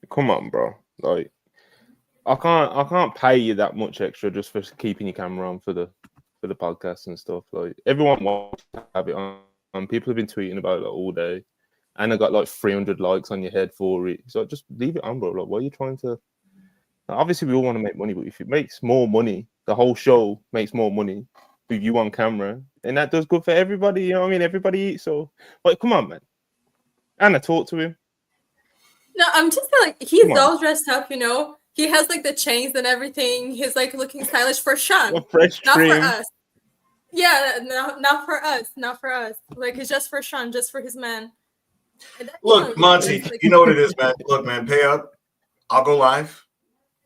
come on, bro. Like, I can't pay you that much extra just for keeping your camera on for the podcast and stuff. Like, everyone wants to have it on. People have been tweeting about it like, all day, and I got like 300 likes on your head for it. So just leave it on, bro. Like, why are you trying to? Obviously, we all want to make money, but if it makes more money, the whole show makes more money with you on camera, and that does good for everybody. You know what I mean? Everybody eats. So, like, come on, man. Anna, talk to him. No, I'm just like, he's all dressed up, you know. He has like the chains and everything. He's like looking stylish for Sean, not for us. Yeah, no, not for us, not for us. Like, it's just for Sean, just for his man. Look, Monty, you know what it is, man. Look, man, pay up. I'll go live.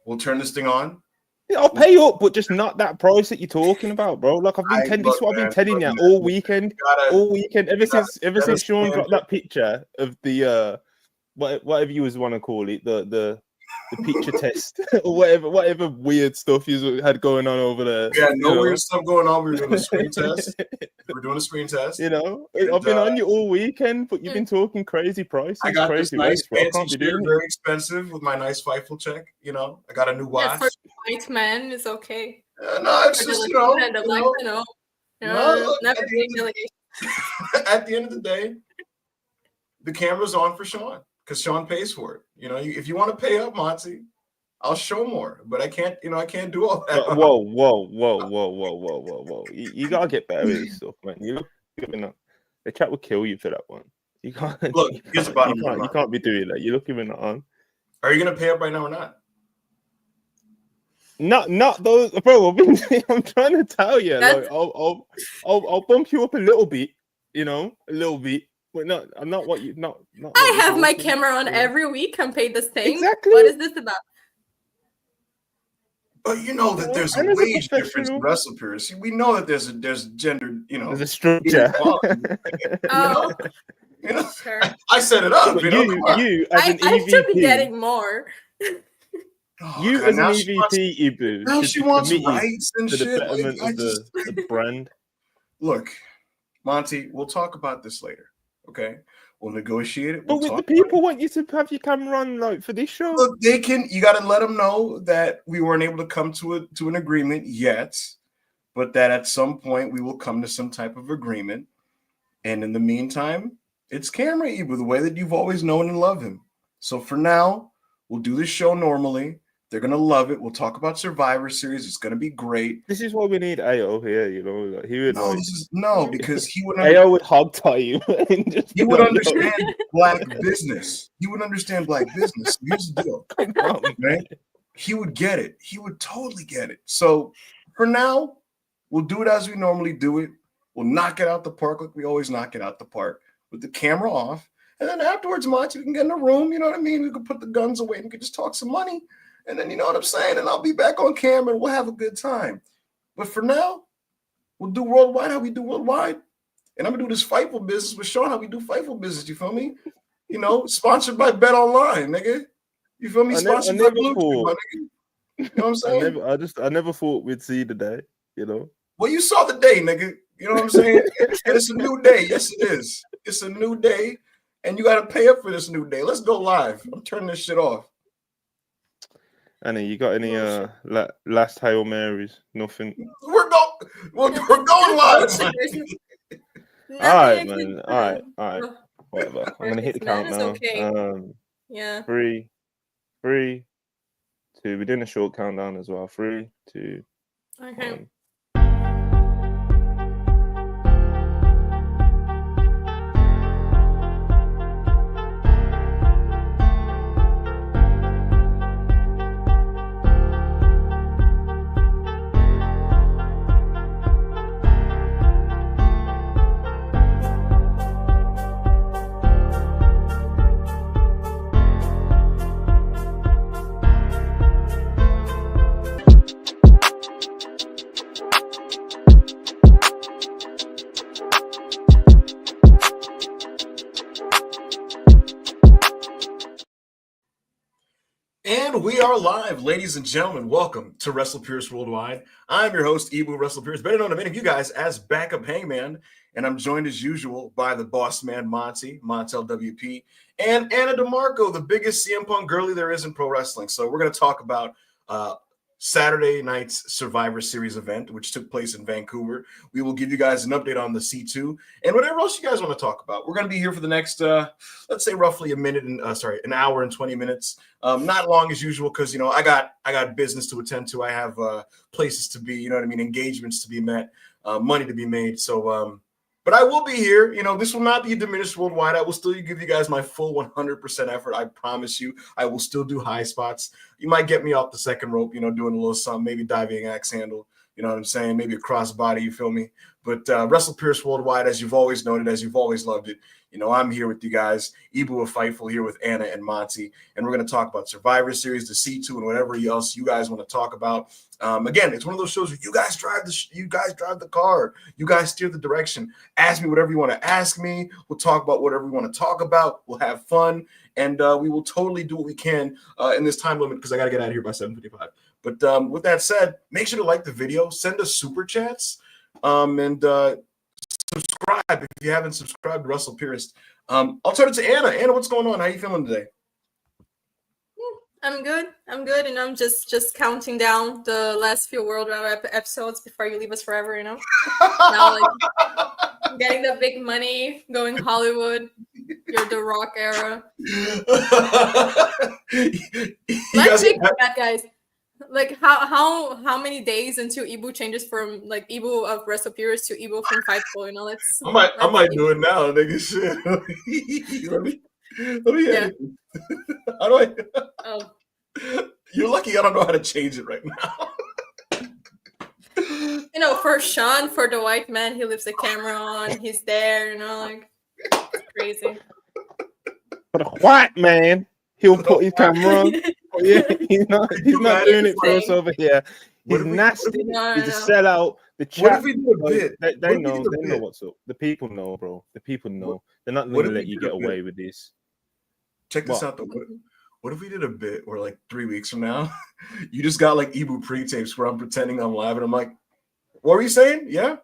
We'll turn this thing on. Yeah, I'll pay up, but just not that price that you're talking about, bro. Like, I've been this is what I've been telling you all weekend. Ever since Sean got that picture of the whatever you want to call it, the picture test or whatever weird stuff you had going on over there. Yeah, no weird stuff going on. We were doing a screen test. You know, I've been on you all weekend, but you've been talking crazy prices. I got crazy this nice fancy chair, very expensive with my nice Fightful check. You know, I got a new watch. For white man, it's okay. No, it's just at the end of the day, the camera's on for Sean. Because Sean pays for it. You know, if you want to pay up, Monty, I'll show more. But I can't do all that. Whoa. You gotta get better with this stuff, man. The chat will kill you for that one. You can't look, you can't be doing that. You look even not on. Are you gonna pay up right now or not? Not those, bro. I'm trying to tell you. Like, I'll bump you up a little bit, you know, a little bit. But I'm not what you not. I have my camera on every week and pay the same. Exactly. What is this about? But you know that there's a wage difference in WrestlePurists. See, we know that there's gender. You know, there's a structure. You know, sure. I set it up. You as an EVP, I should be getting more. You as an EVP, Ibu. Now she wants rights and shit. The betterment of the brand. Look, Monty, we'll talk about this later. Okay, we'll negotiate it. But the people want you to have your camera on, like, for this show. Look, they can. You got to let them know that we weren't able to come to an agreement yet, but that at some point we will come to some type of agreement. And in the meantime, it's Camera Ibu, the way that you've always known and loved him. So for now, we'll do this show normally. They're gonna love it. We'll talk about Survivor Series. It's gonna be great. This is why we need AO here. You know, like, he would. Because he would. AO would hog tie you. He would understand black business. He would understand black business. Here's the deal, right? He would get it. He would totally get it. So for now, we'll do it as we normally do it. We'll knock it out the park like we always knock it out the park, with the camera off. And then afterwards, Monty, we can get in a room. You know what I mean? We can put the guns away and we can just talk some money. And then, you know what I'm saying? And I'll be back on camera and we'll have a good time. But for now, we'll do worldwide how we do worldwide. And I'm going to do this Fightful business with Sean, how we do Fightful business. You feel me? You know, sponsored by Bet Online, nigga. You feel me? Sponsored by Bluetooth, my nigga. You know what I'm saying? I never thought we'd see the day, you know? Well, you saw the day, nigga. You know what I'm saying? And it's a new day. Yes, it is. It's a new day. And you got to pay up for this new day. Let's go live. I'm turning this shit off. Annie, you got any last Hail Marys? Nothing. We're going live. All right, man. All right. Whatever. I'm gonna hit the countdown. Okay. Yeah. 3, 2. We're doing a short countdown as well. 3, 2. Okay. 1. And we are live, ladies and gentlemen. Welcome to WrestlePurists Worldwide. I'm your host, Ibu WrestlePurists, better known to many of you guys as Backup Hangman. And I'm joined as usual by the boss man, Montel WP, and Anna DeMarco, the biggest CM Punk girly there is in pro wrestling. So we're going to talk about Saturday night's Survivor Series event, which took place in Vancouver. We will give you guys an update on the C2 and whatever else you guys want to talk about. We're going to be here for the next, let's say, roughly an hour and 20 minutes. Not long as usual because I got business to attend to. I have places to be, engagements to be met, money to be made. So, but I will be here. This will not be diminished worldwide. I will still give you guys my full 100% effort. I promise you. I will still do high spots. You might get me off the second rope, doing a little something, maybe diving axe handle. You know what I'm saying? Maybe a crossbody, you feel me? But WrestlePurists Worldwide, as you've always noted, as you've always loved it, I'm here with you guys. Ibu of Fightful here with Anna and Monty. And we're going to talk about Survivor Series, the C2, and whatever else you guys want to talk about. Again, it's one of those shows where you guys drive the car. You guys steer the direction. Ask me whatever you want to ask me. We'll talk about whatever we want to talk about. We'll have fun. And we will totally do what we can in this time limit because I got to get out of here by 7:55. But with that said, make sure to like the video. Send us super chats. And subscribe if you haven't subscribed to WrestlePurists. I'll turn it to Anna. Anna, what's going on? How are you feeling today? I'm good. And I'm just counting down the last few World Wrap episodes before you leave us forever. Now, like getting the big money, going Hollywood. You're the Rock era. Let's take that, guys. Like how many days until Ibu changes from like Ibu of WrestlePurists to Ibu from Fightful? I might do it now, nigga. Shit. let me yeah. How do I? Oh. You're lucky I don't know how to change it right now. For Sean, for the white man, he leaves the camera on. He's there. It's crazy. For the white man, he'll put his camera on. Yeah, he's not doing it for us over here. He's nasty. He's a sellout. The chat, what if we do a bit? They know what's up. The people know, bro. The people know. They're not going to let you get away with this. Check this out, though. What if we did a bit where, like, 3 weeks from now, you just got, like, Ibu pre-tapes where I'm pretending I'm live, and I'm like, what were you saying? Yeah?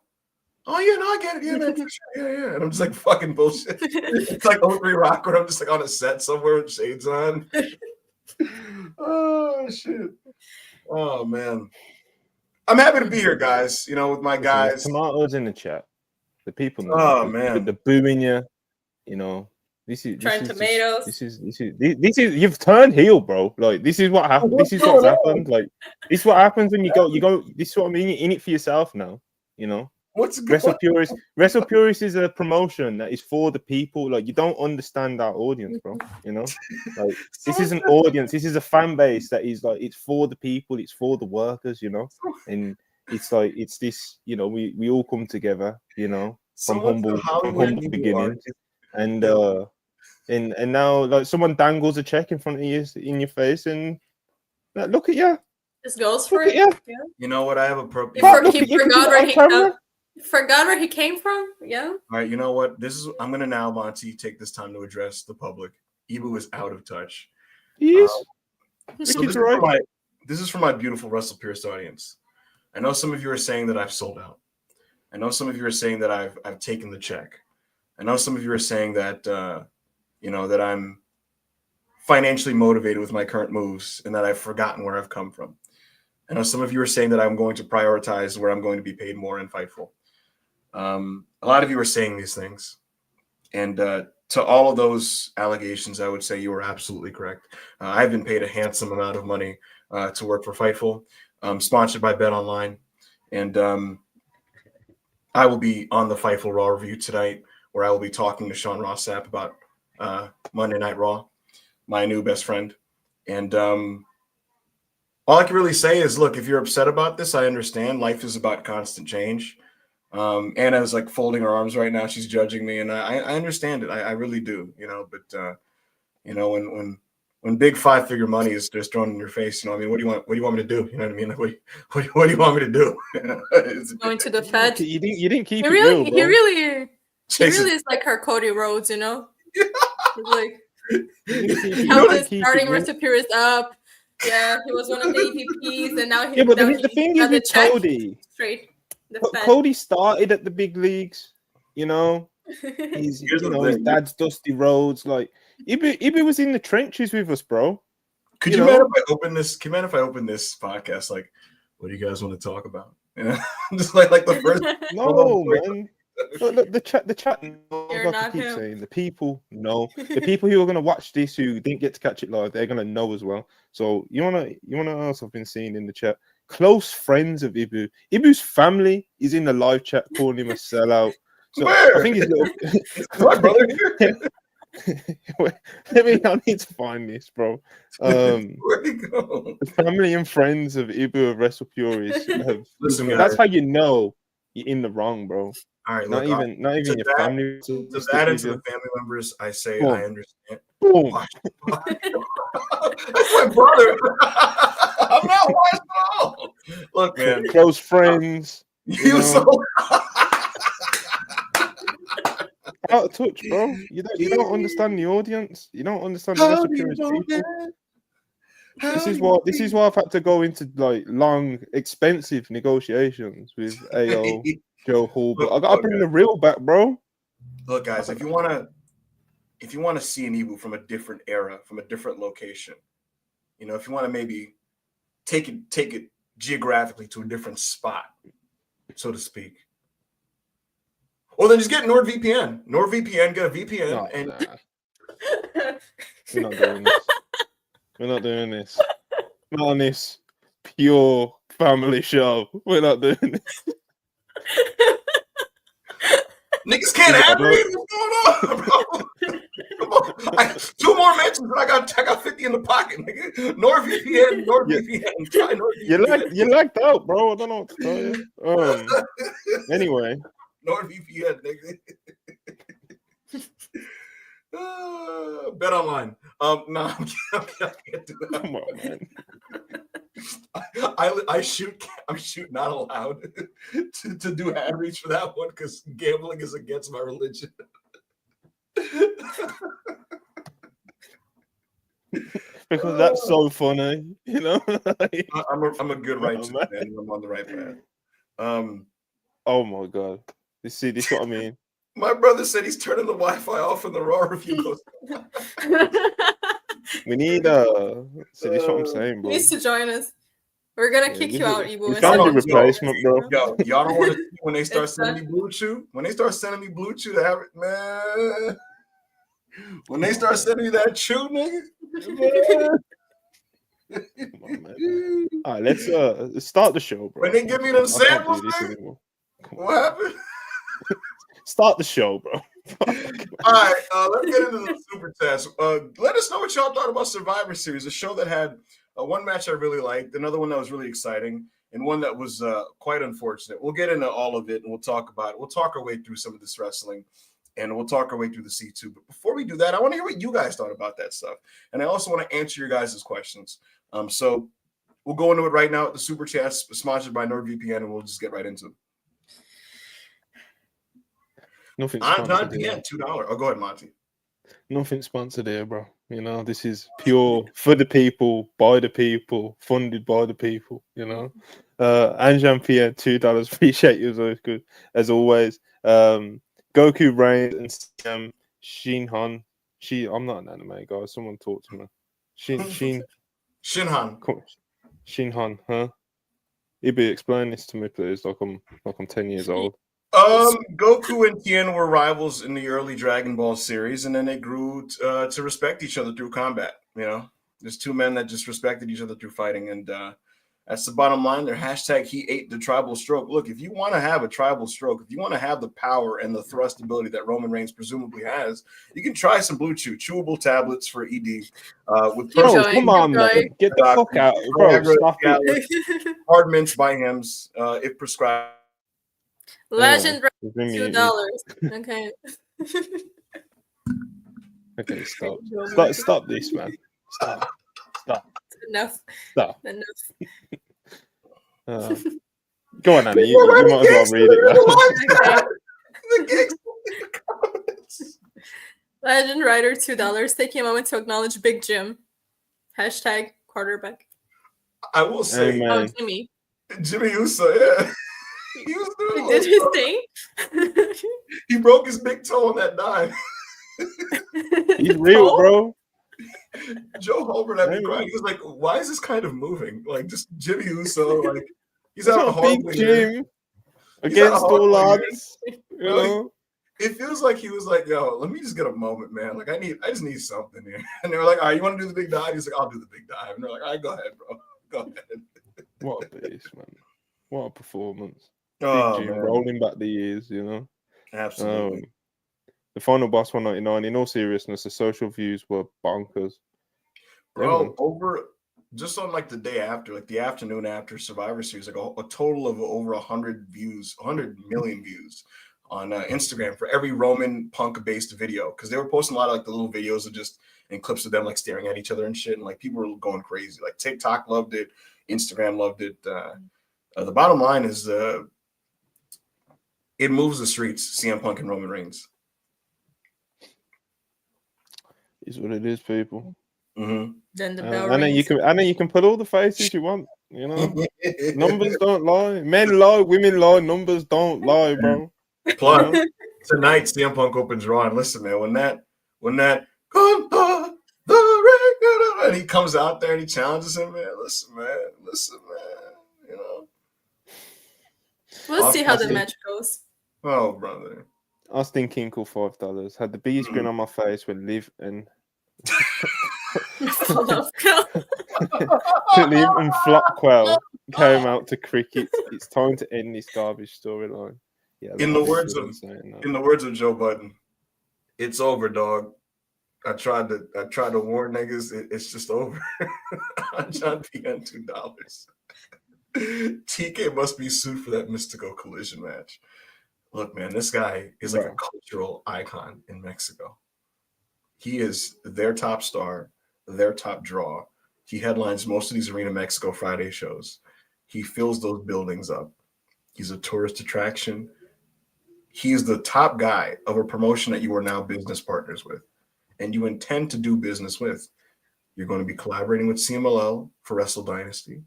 Oh, yeah, no, I get it. Yeah, man, for sure. Yeah. And I'm just, like, fucking bullshit. It's like 03 Rock where I'm just, like, on a set somewhere with shades on. Oh, shit. Oh, man. I'm happy to be here, guys, with my guys. Tomatoes in the chat. The people know. Oh, man. The booing you, This is tomatoes. This is you've turned heel, bro. Like this is what happened. This is what's happened. Like this is what happens when you go. This is what I mean. You're in it for yourself now. What's WrestlePurists? WrestlePurists is a promotion that is for the people. Like you don't understand our audience, bro. Like this is an audience. This is a fan base that is like it's for the people. It's for the workers. And it's like it's this. We all come together. From humble beginnings. And now like someone dangles a check in front of you in your face and look at you. Just goes for it. Yeah. You know what? I have a forgot where he came from. Yeah. All right. You know what? I'm gonna now, Monty, take this time to address the public. Ibu is out of touch. Yes. So this is for my beautiful WrestlePurists audience. I know some of you are saying that I've sold out. I know some of you are saying that I've taken the check. I know some of you are saying that, that I'm financially motivated with my current moves and that I've forgotten where I've come from. I know some of you are saying that I'm going to prioritize where I'm going to be paid more in Fightful. A lot of you are saying these things. And to all of those allegations, I would say you are absolutely correct. I've been paid a handsome amount of money to work for Fightful, sponsored by Bet Online. And I will be on the Fightful Raw review tonight, where I will be talking to Sean Ross Sapp about Monday Night Raw, my new best friend. And all I can really say is, look, if you're upset about this, I understand. Life is about constant change. Anna's like folding her arms right now. She's judging me, and I understand it. I really do, But when big 5-figure money is just thrown in your face, what do you want? What do you want me to do? You know what I mean? Like, what do you want me to do? Going to the Fed. You didn't keep it real, real, bro. He really is like her Cody Rhodes, He's like, how this starting WrestlePurists up, Yeah, he was one of the EVPs, and now Yeah, but the thing is with Cody, straight. Cody started at the big leagues. You know, his dad's Dusty Rhodes. Like Ibu was in the trenches with us, bro. Could you mind if I open this? Can you mind if I open this podcast? Like, what do you guys want to talk about? You know, just like the first. No, man. Look, the chat. You're not him. Saying, the people know. The people who are gonna watch this who didn't get to catch it live, they're gonna know as well. So you wanna ask? I've been seeing in the chat. Close friends of Ibu. Ibu's family is in the live chat calling him a sellout. So Where? I think his little. My brother. I need to find this, bro. Where'd he go? The family and friends of Ibu of WrestlePurists have. Listen, that's how you know you're in the wrong, bro. All right, not even your family. To that and to the family members, I say I understand. Boom. That's my brother. I'm not washed at all. Look, man. Close friends. You so out of touch, bro. You don't understand the audience. You don't understand the WrestlePurists people. This is why I've had to go into like long, expensive negotiations with AO Joe Hall. But I gotta bring the real back, bro. Look, guys, if you wanna see an Ibu from a different era, from a different location, you know, if you want to maybe take it geographically to a different spot, so to speak. Well, then just get NordVPN. NordVPN, get a VPN, and we're not doing this. We're not doing this. Not on this pure family show. We're not doing this. Niggas can't have me. What's going on, bro? Come on. 2 more mentions, and I got 50 in the pocket, nigga. NordVPN. Try NordVPN. You lagged out, bro. I don't know what to tell you. Anyway. NordVPN, nigga. Bet online. No, I can't do that. Come on, man. I'm not allowed to do ad reach for that one because gambling is against my religion. Because that's so funny, you know. I'm a good righteous man. I'm on the right path. Oh my god. This is what I mean. My brother said he's turning the Wi-Fi off and the Raw review goes. We need so this is what I'm saying, bro. He needs to join us. We're gonna kick you out, Ibu. We found a replacement, bro. Yo, y'all don't want to see when they start sending me Blue Chew. When they start sending me Blue Chew, to have it, man. When they start sending me that chew, nigga. Come on, man. All right, let's start the show, bro. When they give me them samples, man. What happened? Start the show, bro. All right, let's get into the super test. Let us know what y'all thought about Survivor Series, a show that had one match I really liked, another one that was really exciting, and one that was quite unfortunate. We'll get into all of it, and we'll talk about it. We'll talk our way through some of this wrestling, and we'll talk our way through the C2. But before we do that, I want to hear what you guys thought about that stuff, and I also want to answer your guys' questions. So we'll go into it right now. The Super Chats sponsored by NordVPN, and we'll just get right into it. Nothing sponsored here. $2. Oh, go ahead, Monty. Nothing sponsored here, bro. You know, this is pure for the people, by the people, funded by the people, you know. Anjan Pierre, $2. Appreciate you, always good, as always. Goku Reigns and Shinhan. I'm not an anime guy. Someone talk to me. Shinhan. Shinhan, huh? Ibi, explain this to me, please. Like I'm 10 years old. Goku and Tien were rivals in the early Dragon Ball series, and then they grew to respect each other through combat. You know, there's 2 men that just respected each other through fighting, and that's the bottom line. Their hashtag he ate the tribal stroke. Look, if you want to have a tribal stroke, if you want to have the power and the thrust ability that Roman Reigns presumably has, you can try some Blue Chew, chewable tablets for ED. With come on, man. Get the fuck out, bro. Stop it. Hard mints by Hims, if prescribed. Legend $2. Okay. Okay, stop this, man. Stop. Enough. Stop. Enough. Go on, Annie. You might as well read it. Legend Rider $2. Taking a moment to acknowledge Big Jim. Hashtag quarterback. I will say, Jimmy Uso, yeah. He was doing did his thing. He broke his big toe on that dive. He's real, bro. Joe Holbert had me crying. He was like, "Why is this kind of moving? Like, just Jimmy Uso, like he's out horribly here. Against all odds, you know." It feels like he was like, "Yo, let me just get a moment, man. Like, I just need something here." And they were like, "All right, you want to do the big dive?" He's like, "I'll do the big dive." And they're like, "All right, go ahead, bro. Go ahead." What a beast, man! What a performance! Oh, Big Jim man. rolling back the years, you know. Absolutely. The final boss 199. In all seriousness, the social views were bonkers. Bro, over just on like the day after, like the afternoon after Survivor Series, like a total of over 100 million views on Instagram for every Roman Punk-based video, because they were posting a lot of like the little videos of just and clips of them like staring at each other and shit, and like people were going crazy. Like TikTok loved it, Instagram loved it. The bottom line is it moves the streets. CM Punk and Roman Reigns. Is what it is, people. Mm-hmm. Then the bell rings. I know you can put all the faces you want. You know, numbers don't lie. Men lie, women lie. Numbers don't lie, bro. Plus, tonight CM Punk opens Raw, and listen, man, when that Gunther, and he comes out there and he challenges him, man. Listen, man. You know, we'll see how the match goes. Oh, brother. Austin Kinkle $5 had the biggest grin on my face when Liv and Liv and Flockwell came out to cricket. It's time to end this garbage storyline. Yeah, in the words of Joe Budden, it's over, dog. I tried to warn niggas. It's just over. On John PN $2. TK must be sued for that Mystico collision match. Look, man, this guy is like a cultural icon in Mexico. He is their top star, their top draw. He headlines most of these Arena Mexico Friday shows. He fills those buildings up. He's a tourist attraction. He's the top guy of a promotion that you are now business partners with and you intend to do business with. You're going to be collaborating with CMLL for Wrestle Dynasty.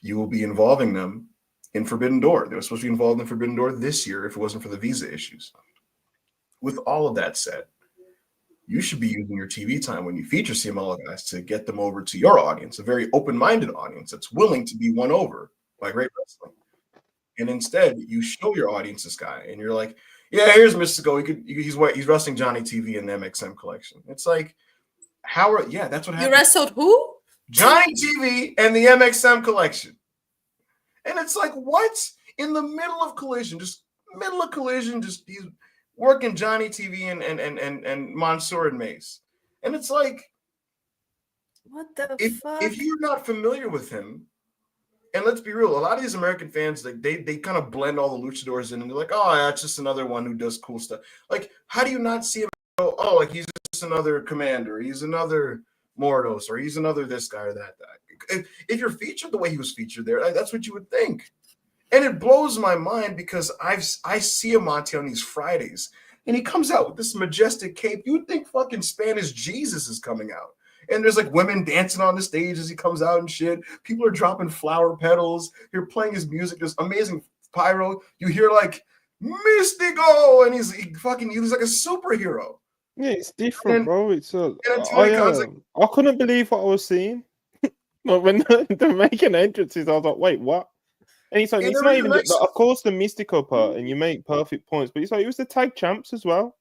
You will be involving them in Forbidden Door. They were supposed to be involved in Forbidden Door this year if it wasn't for the visa issues. With all of that said, you should be using your TV time when you feature CMLL guys to get them over to your audience, a very open-minded audience that's willing to be won over by great wrestling. And instead, you show your audience this guy, and you're like, yeah, here's Mystico. He's wrestling Johnny TV in the MXM collection. It's like, that's what happened. You wrestled who? Johnny TV and the MXM collection. And it's like, what? In the middle of Collision, just he's working Johnny TV and Mansoor and Mace. And it's like, what the fuck? If you're not familiar with him, and let's be real, a lot of these American fans, like they kind of blend all the luchadors in, and they're like, oh, yeah, it's just another one who does cool stuff. Like, how do you not see him go, oh, like he's just another Commander, he's another Mordos, or he's another this guy or that guy? If you're featured the way he was featured there, that's what you would think. And it blows my mind because I see Amante on these Fridays, and he comes out with this majestic cape. You would think fucking Spanish Jesus is coming out. And there's like women dancing on the stage as he comes out and shit. People are dropping flower petals. You're playing his music, there's amazing pyro. You hear like Mystico, and he's like a superhero. Yeah, it's different, bro. It's I couldn't believe what I was seeing. Like when they're making entrances, I was like, wait, what? And he's like, it's not even of course the Mystico part, and you make perfect points, but he's like, it was the tag champs as well.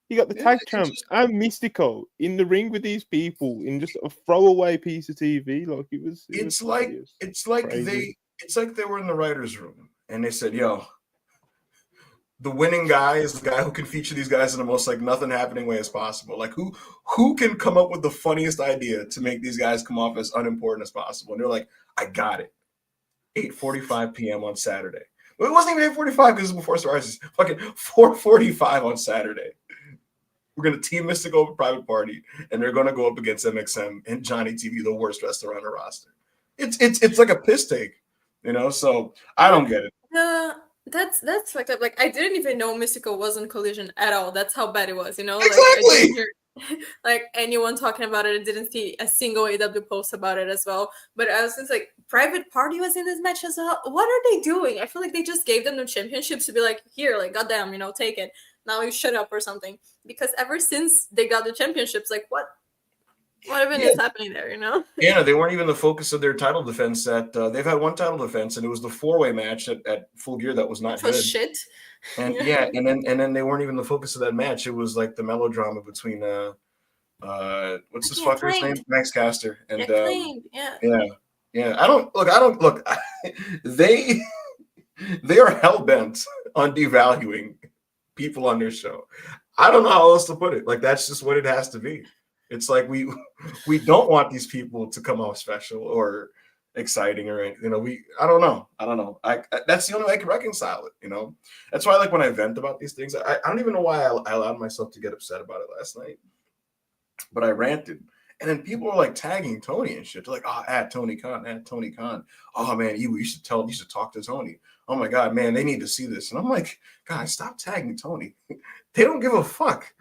You got the tag champs and Mystico in the ring with these people in just a throwaway piece of TV. Like it's like they were in the writers' room and they said, "Yo, the winning guy is the guy who can feature these guys in the most like nothing happening way as possible. Like who can come up with the funniest idea to make these guys come off as unimportant as possible?" And they're like, "I got it." 8:45 p.m. on Saturday. Well, it wasn't even 8:45 because it was before Survivors. Fucking 4:45 on Saturday. We're going to team Mystico with Private Party, and they're going to go up against MXM and Johnny TV, the worst wrestler on the roster. It's like a piss take, you know? So I don't get it. That's fucked up. Like, I didn't even know Mystico was on Collision at all. That's how bad it was, you know? Exactly. Like, like anyone talking about it. I didn't see a single AEW post about it as well. But I was just like, Private Party was in this match as well. What are they doing? I feel like they just gave them the championships to be like, here, like, goddamn, take it. Now you shut up or something. Because ever since they got the championships, like, what even is happening there, Yeah, they weren't even the focus of their title defense. They've had one title defense, and it was the 4-way match at Full Gear that was not good. Shit. And and then they weren't even the focus of that match. It was like the melodrama between what's this fucker's name? Max Caster and yeah. I don't look. They are hell bent on devaluing people on their show. I don't know how else to put it. Like, that's just what it has to be. It's like we don't want these people to come off special or exciting or anything. I don't know. That's the only way I can reconcile it. That's why, like, when I vent about these things, I don't even know why I allowed myself to get upset about it last night. But I ranted, and then people were like tagging Tony and shit. They're like, "Oh, at Tony Khan, at Tony Khan. Oh man, you should talk to Tony. Oh my god, man, they need to see this." And I'm like, guys, stop tagging Tony. They don't give a fuck.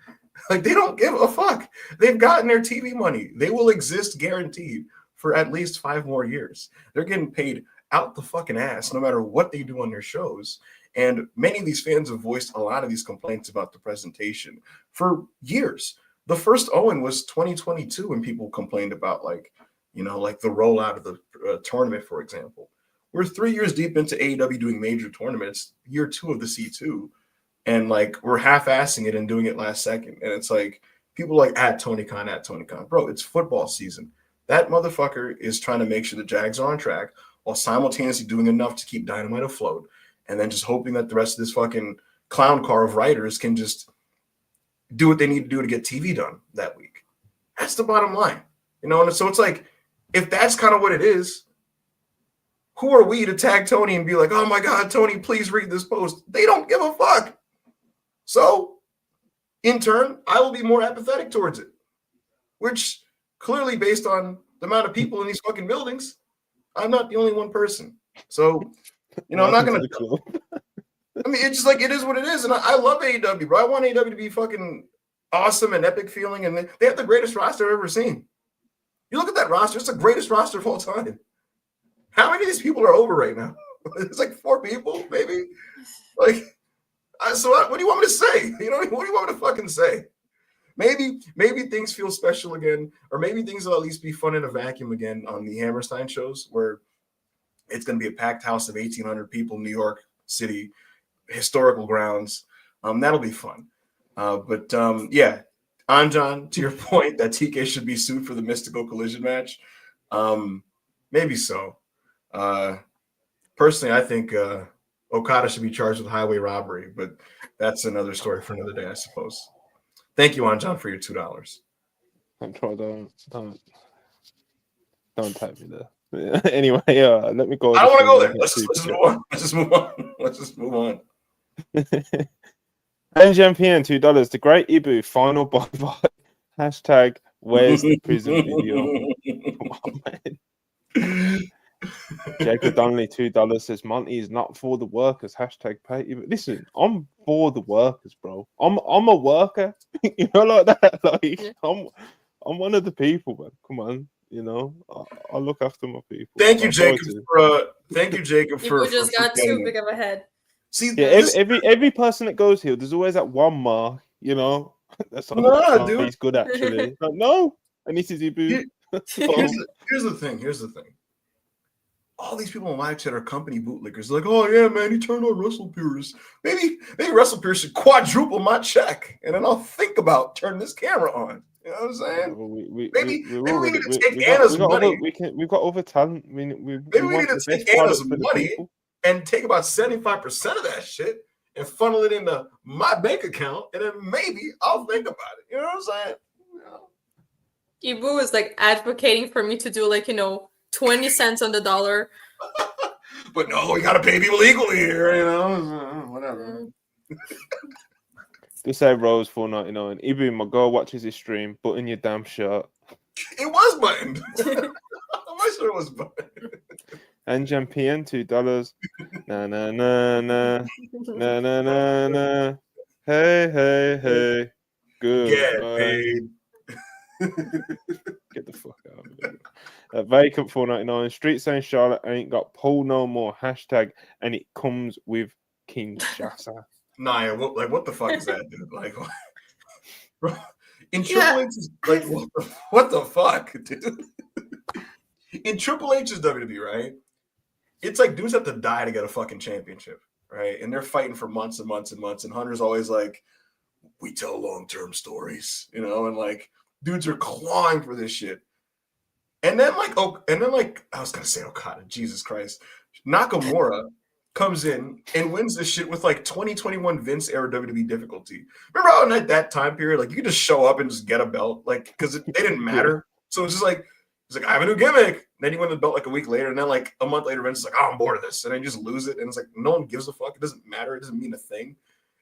Like, they don't give a fuck. They've gotten their TV money. They will exist guaranteed for at least 5 more years. They're getting paid out the fucking ass no matter what they do on their shows. And many of these fans have voiced a lot of these complaints about the presentation for years. The first Owen was 2022 when people complained about, like the rollout of the tournament, for example. We're 3 years deep into AEW doing major tournaments, year 2 of the C2. And like, we're half-assing it and doing it last second. And it's like, people like at Tony Khan. Bro, it's football season. That motherfucker is trying to make sure the Jags are on track while simultaneously doing enough to keep Dynamite afloat. And then just hoping that the rest of this fucking clown car of writers can just do what they need to do to get TV done that week. That's the bottom line. And so it's like, if that's kind of what it is, who are we to tag Tony and be like, oh my God, Tony, please read this post? They don't give a fuck. So, in turn, I will be more apathetic towards it, which clearly, based on the amount of people in these fucking buildings, I'm not the only one person. So, I'm not going to. I mean, it's just like, it is what it is. And I love AEW, bro. I want AEW to be fucking awesome and epic feeling. And they have the greatest roster I've ever seen. You look at that roster, it's the greatest roster of all time. How many of these people are over right now? It's like 4 people, maybe. Like, so what do you want me to say? What do you want me to fucking say? Maybe things feel special again, or maybe things will at least be fun in a vacuum again on the Hammerstein shows, where it's going to be a packed house of 1,800 people, New York City, historical grounds. That'll be fun. But yeah, Anjan, to your point that TK should be sued for the Mystical Collision match, maybe so. Personally, I think Okada should be charged with highway robbery, but that's another story for another day, I suppose. Thank you, Anjan, for your $2. Don't type me there. Anyway, let me go. I don't want to go there. Let's just move on. NGMPN $2. The Great Ibu final bye-bye. Hashtag where's the prison video? Come on, man. Jacob Donnelly $2 says Monty is not for the workers. Hashtag pay. Listen, I'm for the workers, bro. I'm a worker. Like that. Like, I'm one of the people, man. Come on, I look after my people. Thank you, Jacob. For just got too big of a head. See, every person that goes here, there's always that one mark. That's dude. He's good actually. Like, no, and this is Ibu. Here's the thing. All these people in live chat are company bootlickers. They're like, oh yeah, man, he turned on WrestlePurists. Maybe WrestlePurists should quadruple my check, and then I'll think about turning this camera on. You know what I'm saying? Maybe we need to take Anna's money. We've got other talent. Maybe we need to take Anna's money and take about 75% of that shit and funnel it into my bank account, and then maybe I'll think about it. You know what I'm saying? Ibu is like advocating for me to do 20 cents on the dollar. But no, we gotta pay people equally here, whatever. Just say Rose $4.99. Ibu, my girl watches his stream. Button your damn shirt. It was buttoned. My shirt was buttoned. Engine PN $2. Na na na na na na na na. Hey. Good. Get paid. Get the fuck out of here. Vacant 499. Street saying Charlotte ain't got pull no more. Hashtag and it comes with Kinshasa. Nah, what the fuck is that, dude? Like, bro, in Triple H's, like, what the fuck, dude? In Triple H's WWE, right? It's like dudes have to die to get a fucking championship, right? And they're fighting for months and months and months. And Hunter's always like, we tell long-term stories, you know, and like dudes are clawing for this shit. And then like I was gonna say Okada, Jesus Christ. Nakamura comes in and wins this shit with like 2021 Vince era WWE difficulty. Remember how at that time period, like you could just show up and just get a belt, like because they didn't matter. So it's just like he's like, I have a new gimmick. And then he won the belt like a week later, and then like a month later, Vince is like, oh, I'm bored of this, and then you just lose it, and it's like no one gives a fuck. It doesn't matter. It doesn't mean a thing.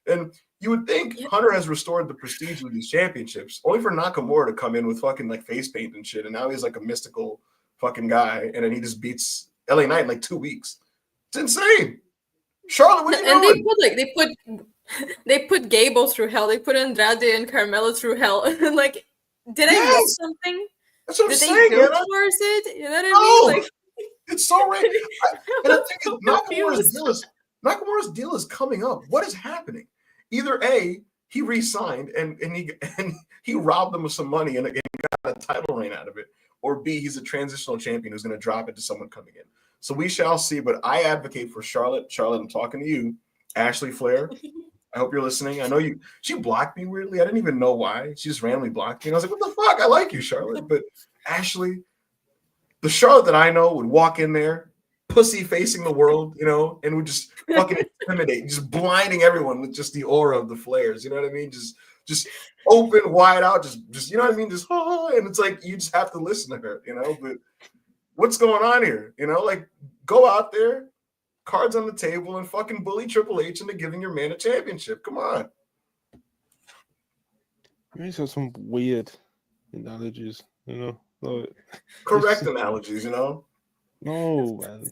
And you would think Hunter has restored the prestige with these championships, only for Nakamura to come in with fucking like face paint and shit, and now he's like a mystical fucking guy, and then he just beats LA Knight in like 2 weeks. It's insane. Charlotte, what are you doing? They put Gable through hell. They put Andrade and Carmelo through hell. And like, did I miss something? That's what I'm did saying. They build towards it? You know what I mean? Like, it's so right. And I think Nakamura's deal is coming up. What is happening? Either A, he re-signed and he robbed them of some money and got a title reign out of it, or B, he's a transitional champion who's going to drop it to someone coming in. So we shall see, but I advocate for Charlotte. Charlotte, I'm talking to you. Ashley Flair, I hope you're listening. I know she blocked me weirdly. I didn't even know why. She just randomly blocked me. And I was like, what the fuck? I like you, Charlotte. But Ashley, the Charlotte that I know would walk in there, pussy facing the world, you know, and would just fucking intimidate, just blinding everyone with just the aura of the Flairs. You know what I mean? Just open, wide out, just you know what I mean? Just and it's like you just have to listen to her, you know. But what's going on here? You know, like go out there, cards on the table, and fucking bully Triple H into giving your man a championship. Come on. He's got some weird analogies, you know. Like, correct analogies, you know. No, man.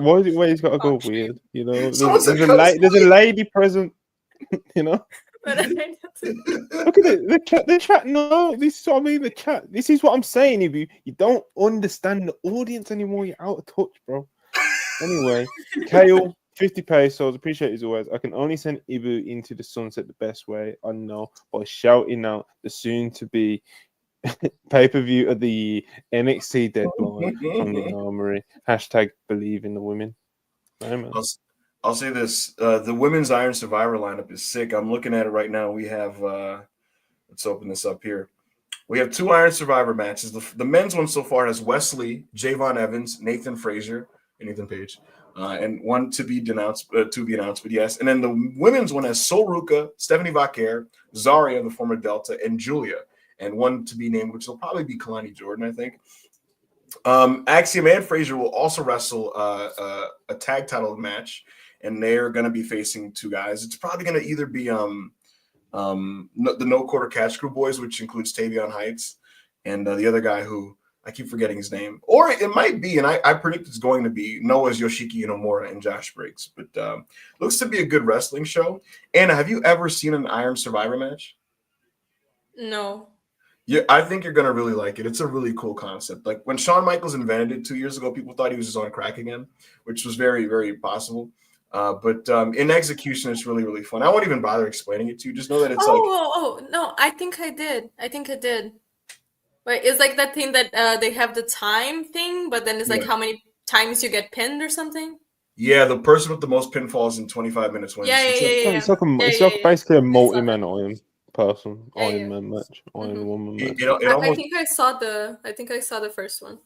Why he's got to go weird? You know, there's a lady present. You know. Look at it. The chat. No, this is what I mean. The chat. This is what I'm saying. If you don't understand the audience anymore, you're out of touch, bro. Anyway, Kale, 50 pesos. Appreciate it as always. I can only send Ibu into the sunset the best way I know by shouting out the soon-to-be pay-per-view of the NXT deadline from the Armory. Hashtag believe in the women. I'll say this. The women's Iron Survivor lineup is sick. I'm looking at it right now. We have, let's open this up here. We have 2 Iron Survivor matches. The men's one so far has Wesley, Javon Evans, Nathan Frazier, and Ethan Page. And one to be announced, but yes. And then the women's one has Sol Ruka, Stephanie Vaquer, Zarya, the former Delta, and Julia. And one to be named, which will probably be Kalani Jordan, I think. Axiom and Frazier will also wrestle a tag title match, and they're going to be facing 2 guys. It's probably going to either be the No Quarter Catch Crew boys, which includes Tavion Heights, and the other guy who I keep forgetting his name. Or it might be, and I predict it's going to be Noah's Yoshiki Inomura and Josh Briggs. But looks to be a good wrestling show. Anna, have you ever seen an Iron Survivor match? No. Yeah, I think you're gonna really like it. It's a really cool concept. Like when Shawn Michaels invented it 2 years ago, people thought he was just on crack again, which was very, very possible. But in execution, it's really, really fun. I won't even bother explaining it to you. Just know that it's no, I think I did. Wait, it's like that thing that they have the time thing, but then it's like how many times you get pinned or something. Yeah, the person with the most pinfalls in 25 minutes wins. It's basically a multi-man iron person, Iron Man match, Iron Woman match. I think I saw the first one.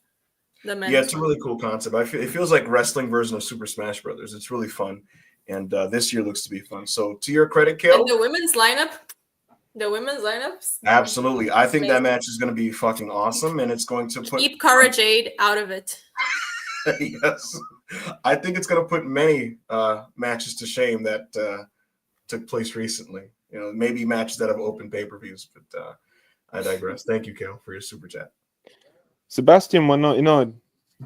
It's a really cool concept. It feels like wrestling version of Super Smash Brothers. It's really fun, and this year looks to be fun. So to your credit, Kale, and the women's lineups, absolutely. I think that match is going to be fucking awesome, and it's going to keep Cara Jade out of it. Yes, I think it's going to put many matches to shame that took place recently. You know, maybe matches that have open pay-per-views, but I digress. Thank you, Kale, for your super chat. Sebastian, why not? You know,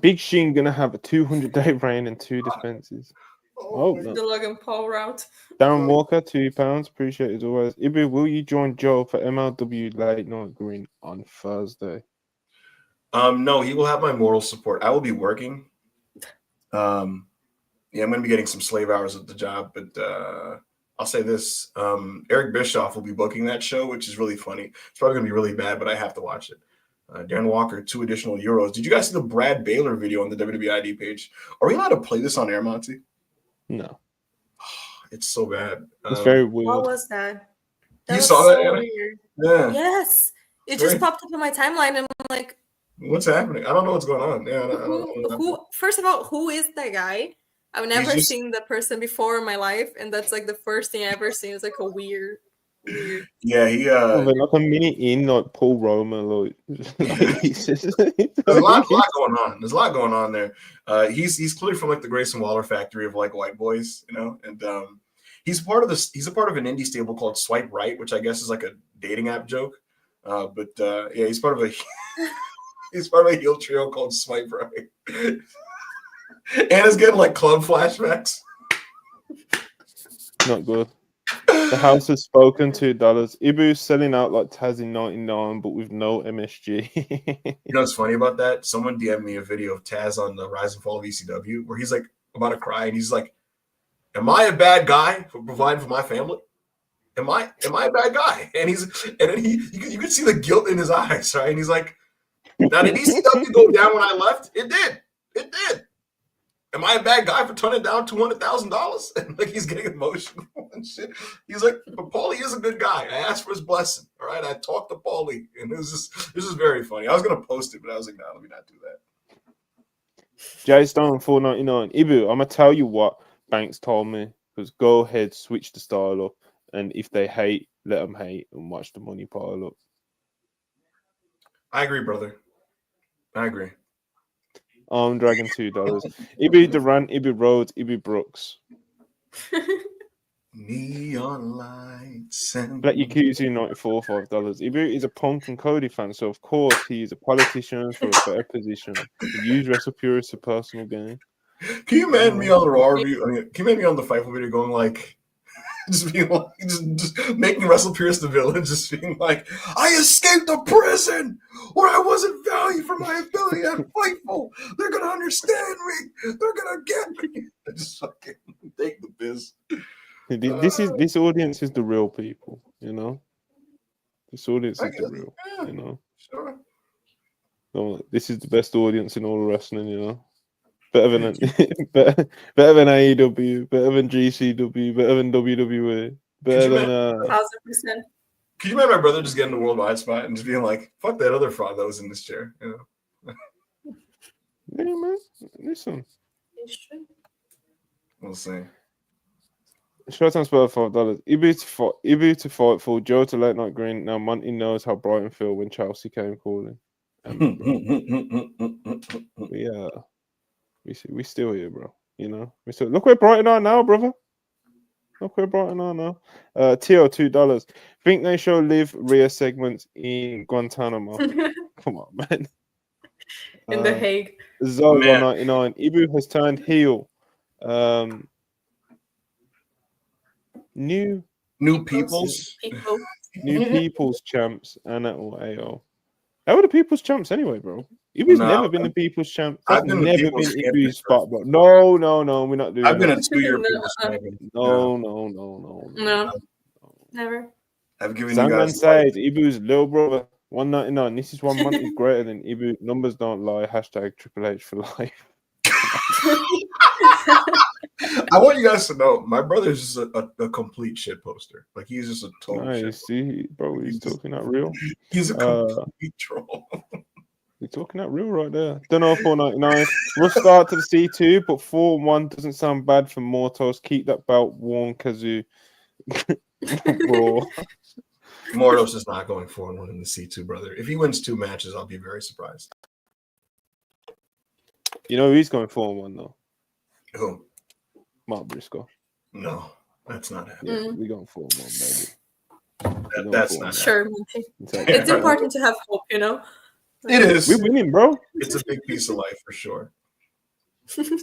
Big Shin gonna have a 200-day reign and 2 dispenses. The Logan Paul route. Darren Walker, £2. Appreciate it as always. Ibu, will you join Joe for MLW Late Night Green on Thursday? No, he will have my moral support. I will be working. Yeah, I'm going to be getting some slave hours at the job, but I'll say this. Eric Bischoff will be booking that show, which is really funny. It's probably going to be really bad, but I have to watch it. Darren Walker, 2 additional euros. Did you guys see the Brad Baylor video on the WWE ID page? Are we allowed to play this on air, Monty? No. It's so bad. It's very weird. What was that? You saw that, Anna? Weird. Yeah. Yes. It just popped up in my timeline, and I'm like, what's happening? I don't know what's going on. Yeah, who? First of all, who is that guy? I've never seen the person before in my life, and that's like the first thing I ever seen. It's like a weird. Yeah, he like a mini in like Paul Roma, like there's a lot going on. There's a lot going on there. He's clearly from like the Grayson Waller factory of like white boys, you know, and he's part of this. He's a part of an indie stable called Swipe Right, which I guess is like a dating app joke. But yeah, he's part of a heel trio called Swipe Right. And it's getting like club flashbacks. Not good. The house has spoken, $2. Ibu's selling out like Taz in 99, but with no MSG. You know what's funny about that? Someone DM'd me a video of Taz on the Rise and Fall of ECW where he's like about to cry and he's like, "Am I a bad guy for providing for my family? Am I a bad guy?" And then you can see the guilt in his eyes, right? And he's like, "Now did ECW go down when I left? It did. It did. Am I a bad guy for turning down $200,000?" And like he's getting emotional and shit. He's like, "But Paulie is a good guy. I asked for his blessing. All right, I talked to Paulie, and this is very funny." I was gonna post it, but I was like, "No, let me not do that." Jay Stone $4.99. Ibu, I'm gonna tell you what Banks told me was go ahead, switch the style up, and if they hate, let them hate, and watch the money pile up. I agree, brother. I agree. Arm Dragon $2. Ibu Durant, Ibu Rhodes, Ibu Brooks. Neon lights and Black Yakuza 94, $5. Ibu is a Punk and Cody fan, so of course he is a politician for a better position. He used WrestlePurists for personal gain. Can you imagine me on the Raw review? Can you imagine me on the Fightful video going like, just being like, just making WrestlePurists the villain, just being like, "I escaped the prison where I wasn't valued for my ability at Fightful. They're gonna understand me. They're gonna get me." I just fucking take the piss. This audience is the real people, you know. This audience is the real, you know. Sure. So, this is the best audience in all of wrestling, you know. Better than better than AEW, better than GCW, better than WWE, better than 1,000%. Could you imagine my brother just getting the worldwide spot and just being like, "Fuck that other fraud that was in this chair," you know? Yeah, man. Listen. We'll see. Showtime spelled $5. Ibu to Fightful, Joe to Late Night Green. Now Monty knows how Brighton feel when Chelsea came calling. We still here, bro. You know, we still look where Brighton are now, brother. Look where Brighton are now. TO $2. Think they show Liv Rhea segments in Guantanamo. Come on, man. In The Hague. Zoe 199. Ibu has turned heel. New people's champs and AO. How are the people's champs anyway, bro? Ibu's never been the people's champ. That's never been Ibu's spot, bro. No, we're not doing that. I've been a 2-year people's champion. No. Never. I've given Sandman you guys says Ibu's little brother, 199. This is 1 month is greater than Ibu. Numbers don't lie. Hashtag Triple H for life. I want you guys to know my brother's just a complete shit poster. Like he's just a total shit. See, bro, he's talking that real. He's a complete troll. You're talking that real right there. Don't know 499. We'll start to the C2, but 4-1 doesn't sound bad for Mortos. Keep that belt warm, Kazoo. Mortos is not going 4-1 in the C2, brother. If he wins 2 matches, I'll be very surprised. You know he's going 4-1 though. Who? Mark Briscoe. No, that's not happening. Yeah, we're going 4-1, baby. That's not sure. It's important to have hope, you know. It is. We're winning, bro. It's a big piece of life for sure.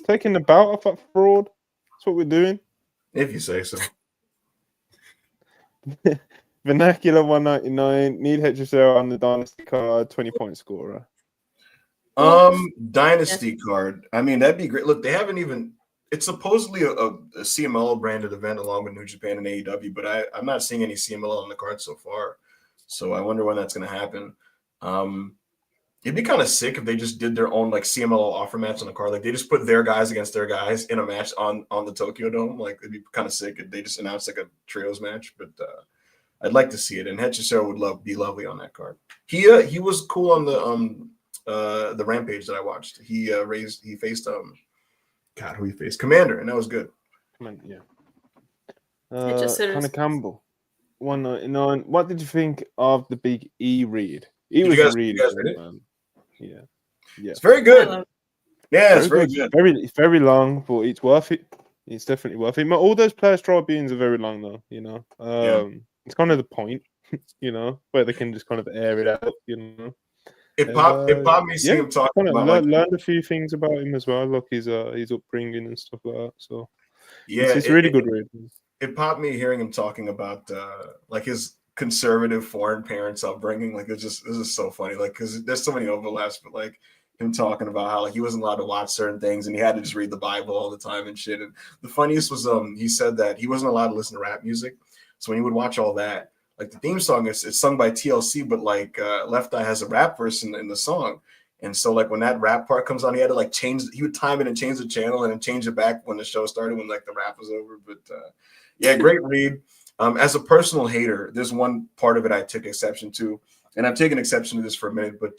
Taking the belt off that fraud. That's That's what we're doing. If you say so. Vernacular 199. Need HSL on the Dynasty card. 20-point scorer. Dynasty card. I mean, that'd be great. Look, they haven't even. It's supposedly a CMLL branded event along with New Japan and AEW, but I'm not seeing any CMLL on the card so far. So I wonder when that's going to happen. It'd be kind of sick if they just did their own like CMLL offer match on the card. Like they just put their guys against their guys in a match on the Tokyo Dome. Like it'd be kind of sick if they just announced like a trios match. But I'd like to see it. And Hechicero would be lovely on that card. He was cool on the Rampage that I watched. He faced God, who he faced? Commander, and that was good. Yeah. Connor Campbell, 199. What did you think of the Big E read? He was really good, man. Yeah. It's very good. Yeah, it's very good. It's very long, but it's worth it. It's definitely worth it. All those players' tributes are very long, though. You know, it's kind of the point, you know, where they can just kind of air it out. You know. It popped me seeing him talking about learned a few things about him as well. Look, his upbringing and stuff like that. So yeah, it's really good read. It popped me hearing him talking about like his conservative foreign parents' upbringing. Like this is so funny. Like because there's so many overlaps, but like him talking about how like he wasn't allowed to watch certain things and he had to just read the Bible all the time and shit. And the funniest was he said that he wasn't allowed to listen to rap music, so when he would watch all that. Like the theme song is sung by TLC, but like Left Eye has a rap verse in the song. And so like when that rap part comes on, he had to like he would time it and change the channel and then change it back when the show started, when like the rap was over. But yeah, great read. As a personal hater, there's one part of it I took exception to, and I've taken exception to this for a minute, but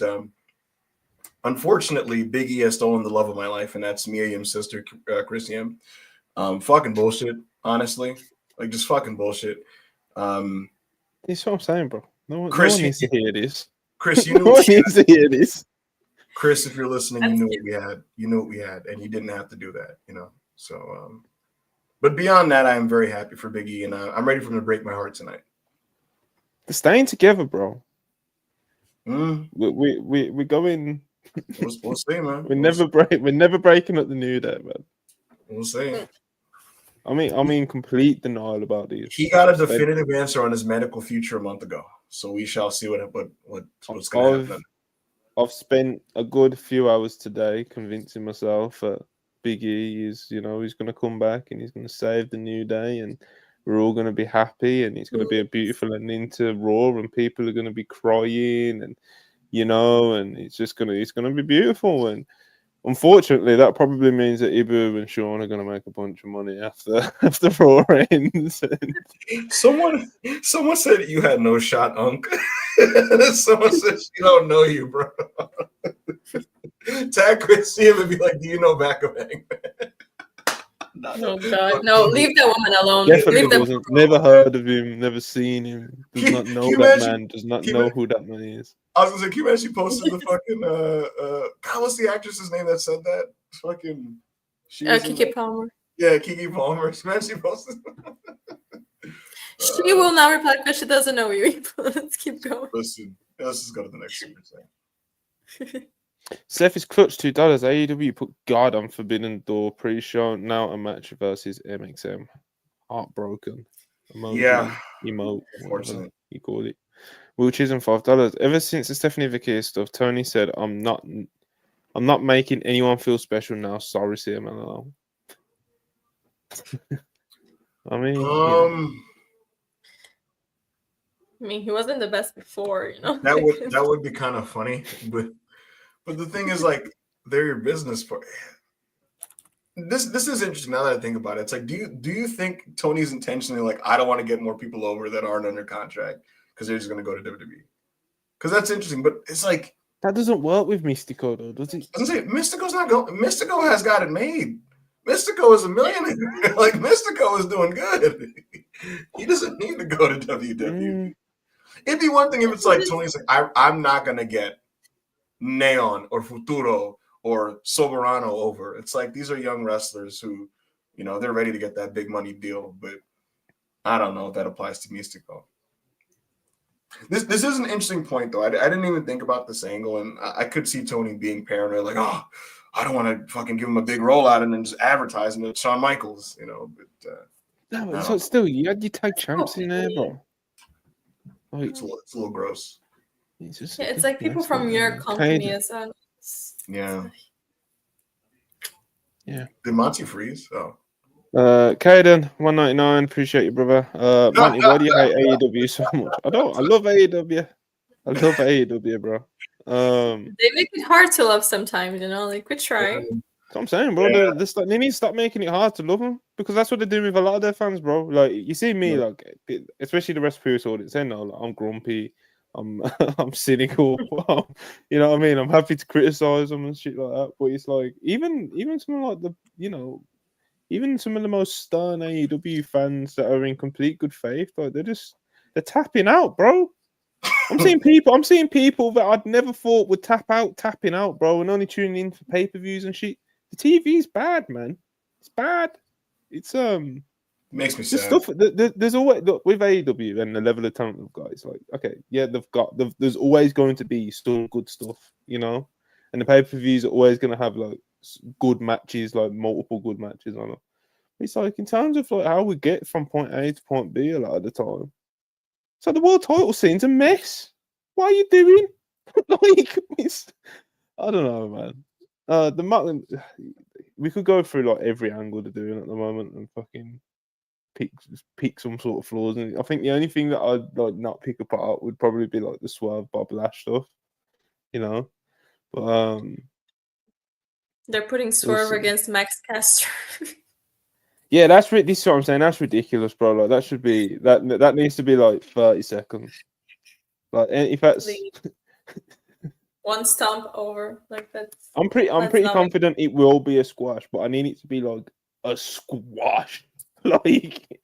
unfortunately, Big E has stolen the love of my life, and that's Mia Yim's sister, Chris Yim. Fucking bullshit, honestly. Like just fucking bullshit. That's what I'm saying, bro. No one needs to hear this. Chris, you knew what needs to hear this. Chris, if you're listening, you knew what we had. You knew what we had, and you didn't have to do that, you know. So, but beyond that, I am very happy for Big E, and I'm ready for him to break my heart tonight. They're staying together, bro. We're going. We'll see, man. We're never breaking up the New Day, man. We'll see. I'm in complete denial about these. He got a definitive answer on his medical future a month ago, so we shall see what's going to happen. I've spent a good few hours today convincing myself that Big E is, you know, he's going to come back and he's going to save the New Day, and we're all going to be happy, and it's going to be a beautiful ending to Raw, and people are going to be crying, and you know, and it's going to be beautiful. And unfortunately, that probably means that Ibu and Sean are going to make a bunch of money after Raw ends. Someone said you had no shot, Unc. Someone said she don't know you, bro. Tag Chris and be like, do you know Back of Hangman? No, God, no, leave that woman alone. Definitely wasn't. Never heard of him, never seen him, does not know that man, does not know who that man is. I was gonna say, can you imagine she posted the fucking God, what's the actress's name that said that? Fucking Keke Palmer. Yeah, Keke Palmer. Man, she posted. She will not reply because she doesn't know you. Let's keep going. Listen, let's just go to the next super thing. Seth is clutch $2. AEW put God on Forbidden Door pre-show. Now a match versus MXM. Heartbroken. Emote. Unfortunate. You call it. Will Chisholm $5. Ever since the Stephanie Vicky stuff, Tony said, "I'm not making anyone feel special now. Sorry, CMLL." I mean, he wasn't the best before, you know. That would be kind of funny, but the thing is, like, they're your business partner. This is interesting now that I think about it. It's like, do you think Tony's intentionally like, I don't want to get more people over that aren't under contract because they're just going to go to WWE? Because that's interesting, but it's like that doesn't work with Mystico, though, does it? Doesn't say Mystico's not going. Mystico has got it made. Mystico is a millionaire. Like Mystico is doing good. He doesn't need to go to WWE. It'd be one thing if it's like Tony's like, I'm not going to get Neon or Futuro or Soberano over. It's like these are young wrestlers who, you know, they're ready to get that big money deal, but I don't know if that applies to Mystico. This is an interesting point though. I didn't even think about this angle, and I could see Tony being paranoid, like, oh, I don't want to fucking give him a big rollout and then just advertise him to Shawn Michaels, But no, so still, you had your tag champs in there, bro. Like, it's a little gross. It's like people from your company as well. Yeah. Yeah. Did Monty freeze? Oh. Caden, 199. Appreciate you, brother. Monty, why do you hate AEW so much? I love AEW. I love AEW, bro. They make it hard to love sometimes, like we try. That's what I'm saying, bro. Yeah. They need to stop making it hard to love them, because that's what they're doing with a lot of their fans, bro. Like, you see me, like, especially the WrestlePurists audience, they know, like, I'm grumpy, I'm cynical. You know what I mean? I'm happy to criticize them and shit like that. But it's like, even some of like even some of the most stern AEW fans that are in complete good faith, like they're tapping out, bro. I'm seeing people that I'd never thought would tapping out, bro, and only tuning in for pay-per-views and shit. The TV's bad, man. It's bad. It's makes me sad. Stuff. There's always, look, with AEW and the level of talent of guys, like, okay, yeah, there's always going to be still good stuff, and the pay-per-views are always going to have like good matches, like multiple good matches on them. It's like, in terms of like how we get from point A to point B a lot of the time. So the world title scene's a mess. What are you doing? Like, I don't know, man. We could go through like every angle they're doing at the moment and fucking pick some sort of flaws. And I think the only thing that I'd like not pick apart would probably be like the Swerve Bob Lash stuff, But they're putting Swerve against Max Caster. Yeah, this is what I'm saying. That's ridiculous, bro. Like, that should be that needs to be like 30 seconds. Like, if that's one stomp over, like that. I'm pretty confident it will be a squash, but I need it to be like a squash. Like,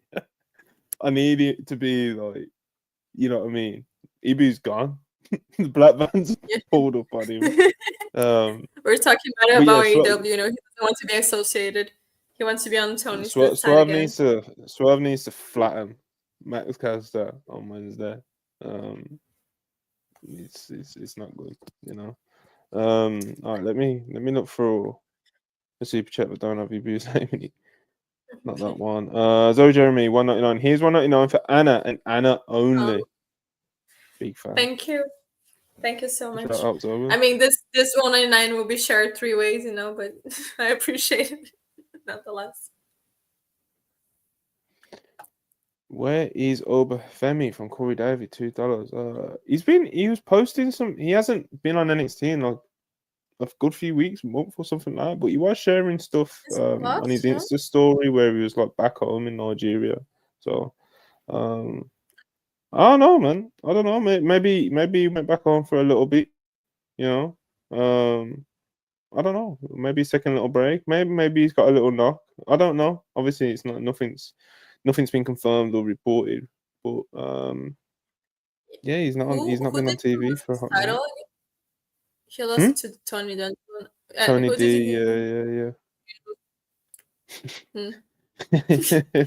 I need it to be like, you know what I mean? Ibu's gone. The black man's pulled up on him. We're talking about AEW. He doesn't want to be associated. He wants to be on Tony's side again. Swerve needs to flatten Max Caster on Wednesday. It's not good, All right, let me look for a super chat that don't have Ibu's name in it. Not that one. Zoe Jeremy, 199. Here's 199 for Anna and Anna only. Big fan. Thank you so much. Shout out, Zoe. I mean, this 199 will be shared 3 ways, but I appreciate it nonetheless. Where is Obafemi from Corey Davey? $2. He was posting some. He hasn't been on NXT in like a good few weeks, month or something like that. But he was sharing stuff on his Insta story where he was like back home in Nigeria. So, I don't know, man. I don't know. Maybe he went back home for a little bit. I don't know. Maybe he's taking a little break. Maybe he's got a little knock. I don't know. Obviously, it's not nothing's been confirmed or reported. But yeah, he's not been on TV for a hot minute. He lost to Tony Dunn. Tony D, yeah.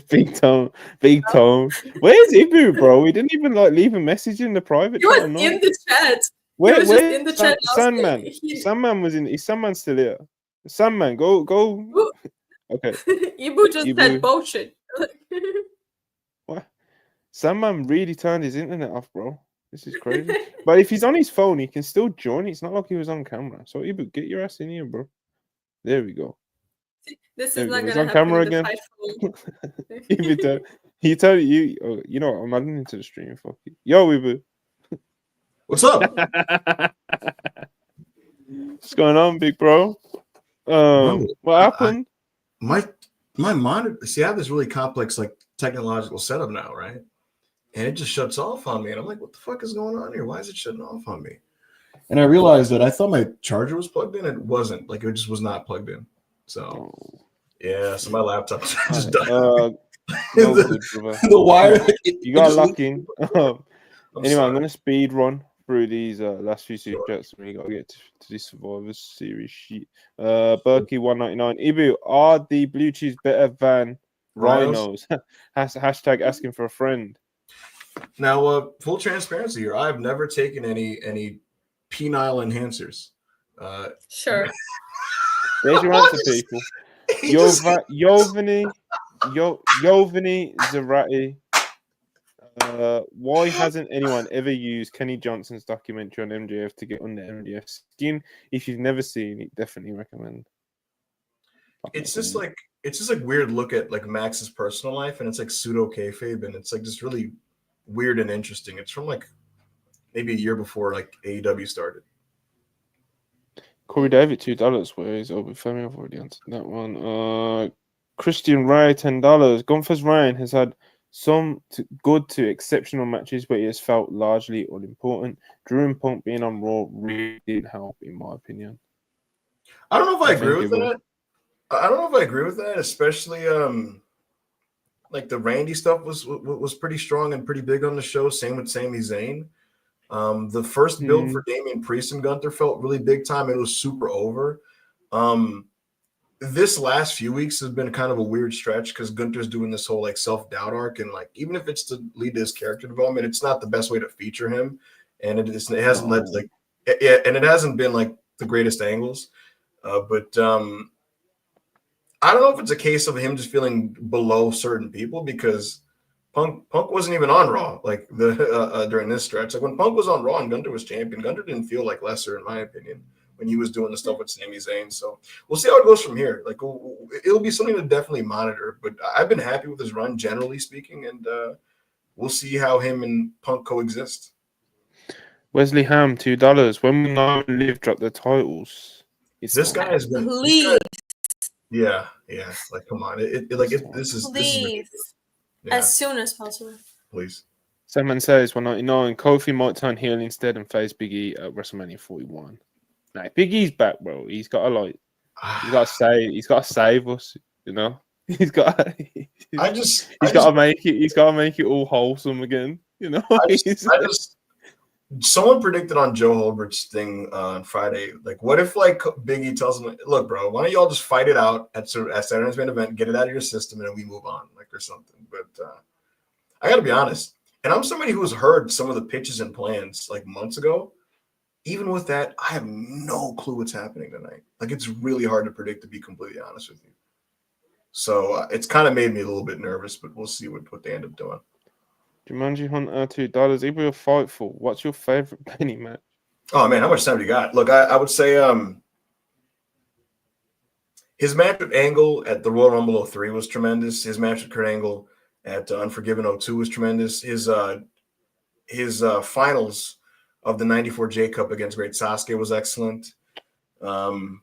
Big Tom. Where's Ibu, bro? We didn't even like leave a message in the private chat. He was in the chat. Where's in the chat? Sandman. Sandman was in. Is Sandman still here? Sandman, go. Okay. Ibu just said bullshit. What? Sandman really turned his internet off, bro. This is crazy. But if he's on his phone, he can still join. It's not like he was on camera. So Ibu, get your ass in here, bro. There we go. This is not going to happen. On camera again. He tell you, I'm adding into the stream. Fuck you. Yo, Ibu. What's up? What's going on, big bro? What happened? My monitor. See, I have this really complex like technological setup now, right? And it just shuts off on me, and I'm like, "What the fuck is going on here? Why is it shutting off on me?" And I realized that I thought my charger was plugged in. It wasn't. Like, it just was not plugged in. So, yeah. So my laptop just died. The wire. You got lucky. Anyway, I'm gonna speed run through these last few super chats. We got to get to this Survivor Series sheet. Berkey 199. Ibu, are the blue cheese better than rhinos? Hashtag asking for a friend. Now, full transparency here. I've never taken any penile enhancers. Sure. There's your answer, people. Yovani Zarati. Why hasn't anyone ever used Kenny Johnson's documentary on MJF to get under MJF's skin? If you've never seen it, definitely recommend. It's just like weird look at like Max's personal life, and it's like pseudo kayfabe, and it's like just really weird and interesting. It's from like maybe a year before like AEW started. Corey David, $2. Where is Obi Femi? I've already answered that one. Christian Ray, $10. Gunther's reign has had some good to exceptional matches, but it has felt largely unimportant. Drew and Punk being on Raw really didn't help, in my opinion. I don't know if I agree with that. I don't know if I agree with that, especially like the Randy stuff was pretty strong and pretty big on the show. Same with Sami Zayn. The first build for Damian Priest and Gunther felt really big time. It was super over. This last few weeks has been kind of a weird stretch because Gunther's doing this whole like self-doubt arc, and like even if it's to lead to his character development, it's not the best way to feature him, and it hasn't led to like and it hasn't been like the greatest angles. But I don't know if it's a case of him just feeling below certain people because Punk wasn't even on Raw like during this stretch. Like when Punk was on Raw and Gunther was champion, Gunther didn't feel like lesser in my opinion when he was doing the stuff with Sami Zayn. So we'll see how it goes from here. Like it'll be something to definitely monitor. But I've been happy with his run generally speaking, and we'll see how him and Punk coexist. Wesley Ham, $2. When will Nia and Liv drop their titles? This guy has been. Please. Yeah. Like, come on. This is. Yeah. As soon as possible. Please. Someone says 199. Kofi might turn heel instead and face Big E at WrestleMania 41. No, Big E's back, bro. He's got to save us. You know. He's got to make it. He's got to make it all wholesome again. You know. Someone predicted on Joe Holbert's thing on Friday, like, what if like Big E tells him, "Look, bro, why don't y'all just fight it out at Saturday's main event, get it out of your system, and then we move on, like, or something." But I got to be honest, and I'm somebody who's heard some of the pitches and plans like months ago. Even with that, I have no clue what's happening tonight. Like, it's really hard to predict, to be completely honest with you. So it's kind of made me a little bit nervous, but we'll see what they end up doing. Jumanji Hunter, $2. If we were Fightful, what's your favorite Penny match? Oh man, how much time do you got? Look, I would say his match with Angle at the Royal Rumble 03 was tremendous. His match with Kurt Angle at Unforgiven 02 was tremendous. His finals of the 94 J Cup against Great Sasuke was excellent. The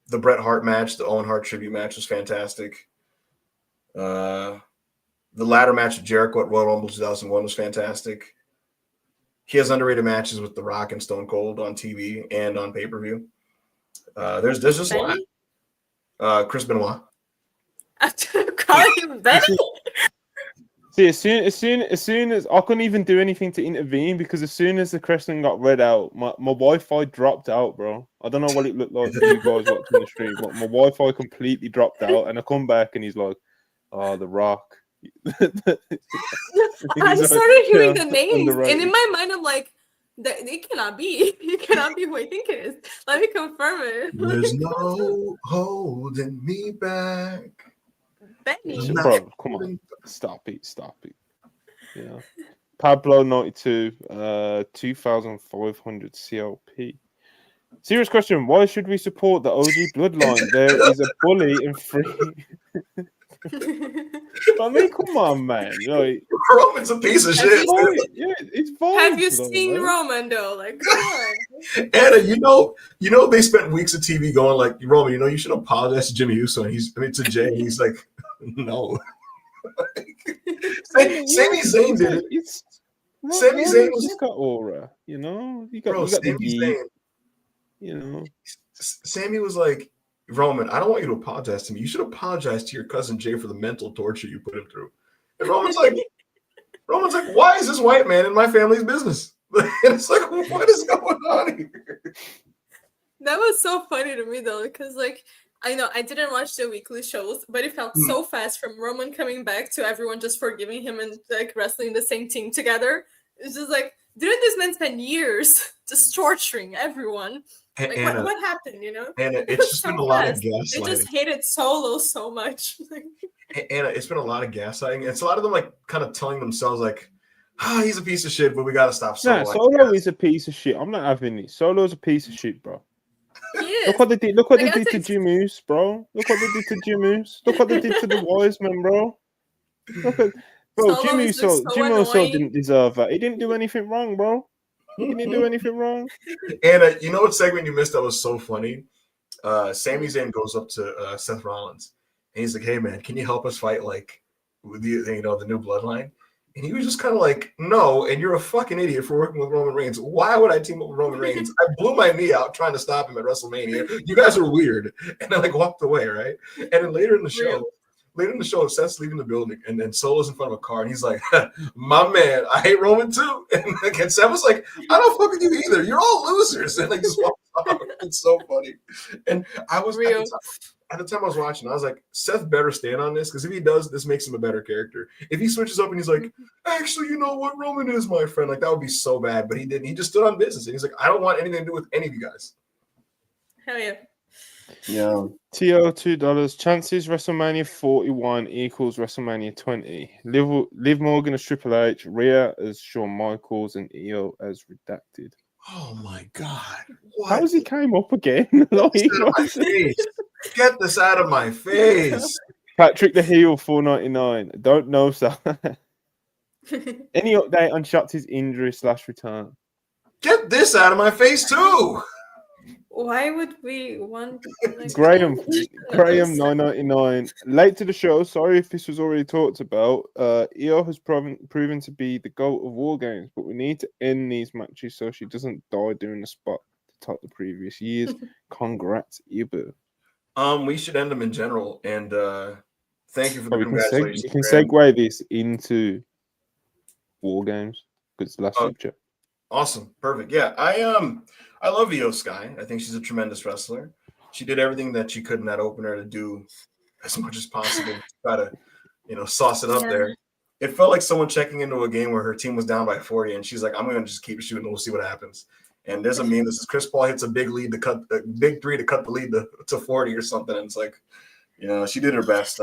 Bret Hart match, the Owen Hart tribute match was fantastic. The ladder match with Jericho at Royal Rumble 2001 was fantastic. He has underrated matches with The Rock and Stone Cold on TV and on pay-per-view. There's just a lot. Chris Benoit. Calling him Benny? See, as soon as I couldn't even do anything to intervene because as soon as the question got read out, my Wi-Fi dropped out, bro. I don't know what it looked like for you guys watching the stream, but my Wi-Fi completely dropped out, and I come back and he's like, "Oh, The Rock." I started hearing the names, and in my mind, I'm like, "It cannot be. It cannot be who I think it is." Let me confirm it. There's no holding me back. Benny. Bro, come on, stop it. Yeah, Pablo 92, 2,500 CLP. Serious question: why should we support the OG bloodline? There is a bully in free. I mean, come on, man. Like, Roman's a piece of shit. It's fine. Have you seen Roman though? Like, come on. Anna, you know, they spent weeks of TV going like, Roman, you should apologize to Jimmy Uso, and to Jay. And he's like, no. Sami Zayn did it. Sami Zayn was got aura, you know. You got Sami Zayn. You know, Sammy was like, Roman, I don't want you to apologize to me. You should apologize to your cousin Jay for the mental torture you put him through. And Roman's like, why is this white man in my family's business? And it's like, what is going on here? That was so funny to me though, because like I know I didn't watch the weekly shows, but it felt so fast from Roman coming back to everyone just forgiving him and like wrestling the same team together. It's just like, didn't this man spend years just torturing everyone? Like, what happened, you know? And it's just been a lot of gaslighting. They just hated Solo so much. And it's been a lot of gaslighting. It's a lot of them like kind of telling themselves like, he's a piece of shit, but we gotta stop Solo. No, Solo is a piece of shit. I'm not having it. Solo's a piece of shit, bro. Look what they did. Look what they did to Jim Moose, bro. Look what they did to Jim Moose. Look what they did to the Wise Man, bro. Look at bro. Jim Uso didn't deserve that. He didn't do anything wrong, bro. He didn't do anything wrong. And you know what segment you missed that was so funny? Sami Zayn goes up to Seth Rollins and he's like, "Hey man, can you help us fight like with the new bloodline?" And he was just kind of like, "No, and you're a fucking idiot for working with Roman Reigns. Why would I team up with Roman Reigns? I blew my knee out trying to stop him at WrestleMania. You guys are weird." And I like walked away, right? And then later in the show, Seth's leaving the building, and then Solo's in front of a car, and he's like, "My man, I hate Roman too." And Seth was like, "I don't fuck with you either. You're all losers." And like just walked off. It's so funny. And I was real. At the time I was watching, I was like, Seth better stand on this, because if he does, this makes him a better character. If he switches up and he's like, "Actually, you know what, Roman is my friend," like that would be so bad. But he didn't. He just stood on business, and he's like, "I don't want anything to do with any of you guys." Hell yeah. Yeah. TO $2. Chances WrestleMania 41 equals WrestleMania 20. Liv Morgan as Triple H, Rhea as Shawn Michaels, and Io as Redacted. Oh my God. What? How has he came up again? Get this out of my face. Patrick the Heel 4.99. Don't know, sir. Any update on Shotzi's injury / return? Get this out of my face too. Why would we want Graham 9.99. Late to the show. Sorry if this was already talked about. Io has proven to be the GOAT of WarGames, but we need to end these matches so she doesn't die doing the spot to top the previous years. Congrats, Ibu. We should end them in general, and thank you for the congratulations. You can segue this into WarGames because it's the last picture. Awesome, perfect. Yeah, I love Io Sky. I think she's a tremendous wrestler. She did everything that she could in that opener to do as much as possible to try to, sauce it up there. It felt like someone checking into a game where her team was down by 40, and she's like, "I'm going to just keep shooting. We'll see what happens." And there's a meme that says Chris Paul hits a big lead to cut a big three to cut the lead to 40 or something. And it's like, she did her best.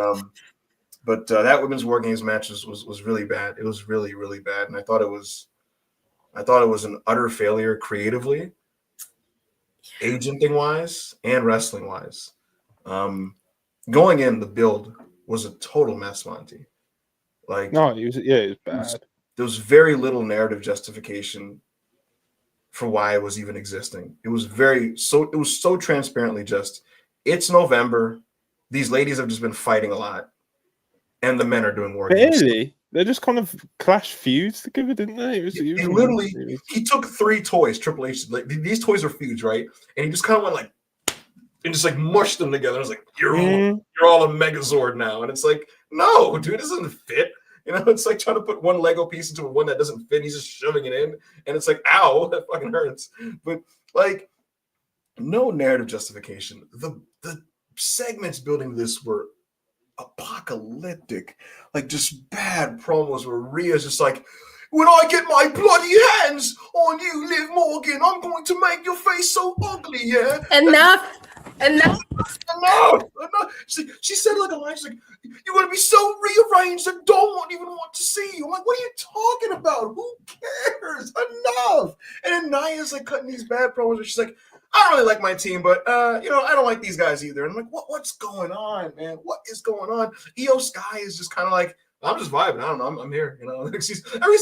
But that women's WarGames match was really bad. It was really, really bad, and I thought it was an utter failure creatively, agenting wise, and wrestling wise. Going in, the build was a total mess, Monty. Like, no, it was bad. There was very little narrative justification for why it was even existing. It was so transparently just, it's November. These ladies have just been fighting a lot, and the men are doing war games. Really? They just kind of clashed feuds together, didn't they? He took 3 toys, Triple H, like these toys are feuds, right? And he just kind of went like, and just like mushed them together. I was like, you're all a Megazord now. And it's like, no, dude, this doesn't fit. It's like trying to put one Lego piece into one that doesn't fit. He's just shoving it in. And it's like, ow, that fucking hurts. But like, no narrative justification. The segments building this were apocalyptic, like just bad promos where Rhea's just like, "When I get my bloody hands on you, Liv Morgan, I'm going to make your face so ugly, yeah." Enough. She said like a line, she's like, "You're going to be so rearranged I don't even want to see you." I'm like, what are you talking about? Who cares? Enough. And then Nia's like cutting these bad promos and she's like, "I don't really like my team, but I don't like these guys either." And I'm like, what's going on, man? What is going on? Io Sky is just kind of like, "I'm just vibing. I don't know. I'm here."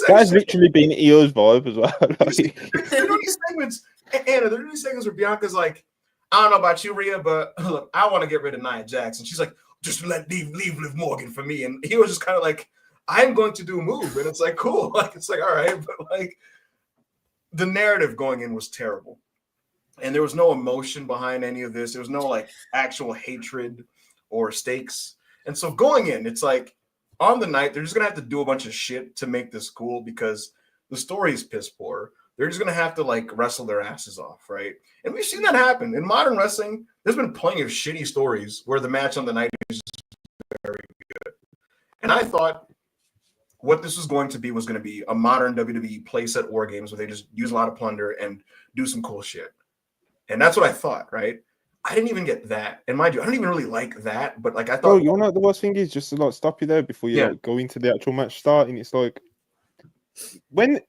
That's literally been Io's vibe as well. They're doing these segments, Anna. They're doing these segments where Bianca's like, "I don't know about you, Rhea, but look, I want to get rid of Nia Jax." And she's like, "Just leave Liv Morgan for me." And he was just kind of like, "I'm going to do a move." And it's like, cool. Like, it's like, all right. But like, the narrative going in was terrible. And there was no emotion behind any of this. There was no like actual hatred or stakes. And so going in, it's like on the night, they're just going to have to do a bunch of shit to make this cool because the story is piss poor. They're just going to have to like wrestle their asses off, right? And we've seen that happen. In modern wrestling, there's been plenty of shitty stories where the match on the night is very good. And I thought what this was going to be a modern WWE playset war games where they just use a lot of plunder and do some cool shit. And that's what I thought, right? I didn't even get that. And mind you, I don't even really like that, but like I thought. Bro, you know what the worst thing is? Just to like stop you there before you like go into the actual match starting. It's like when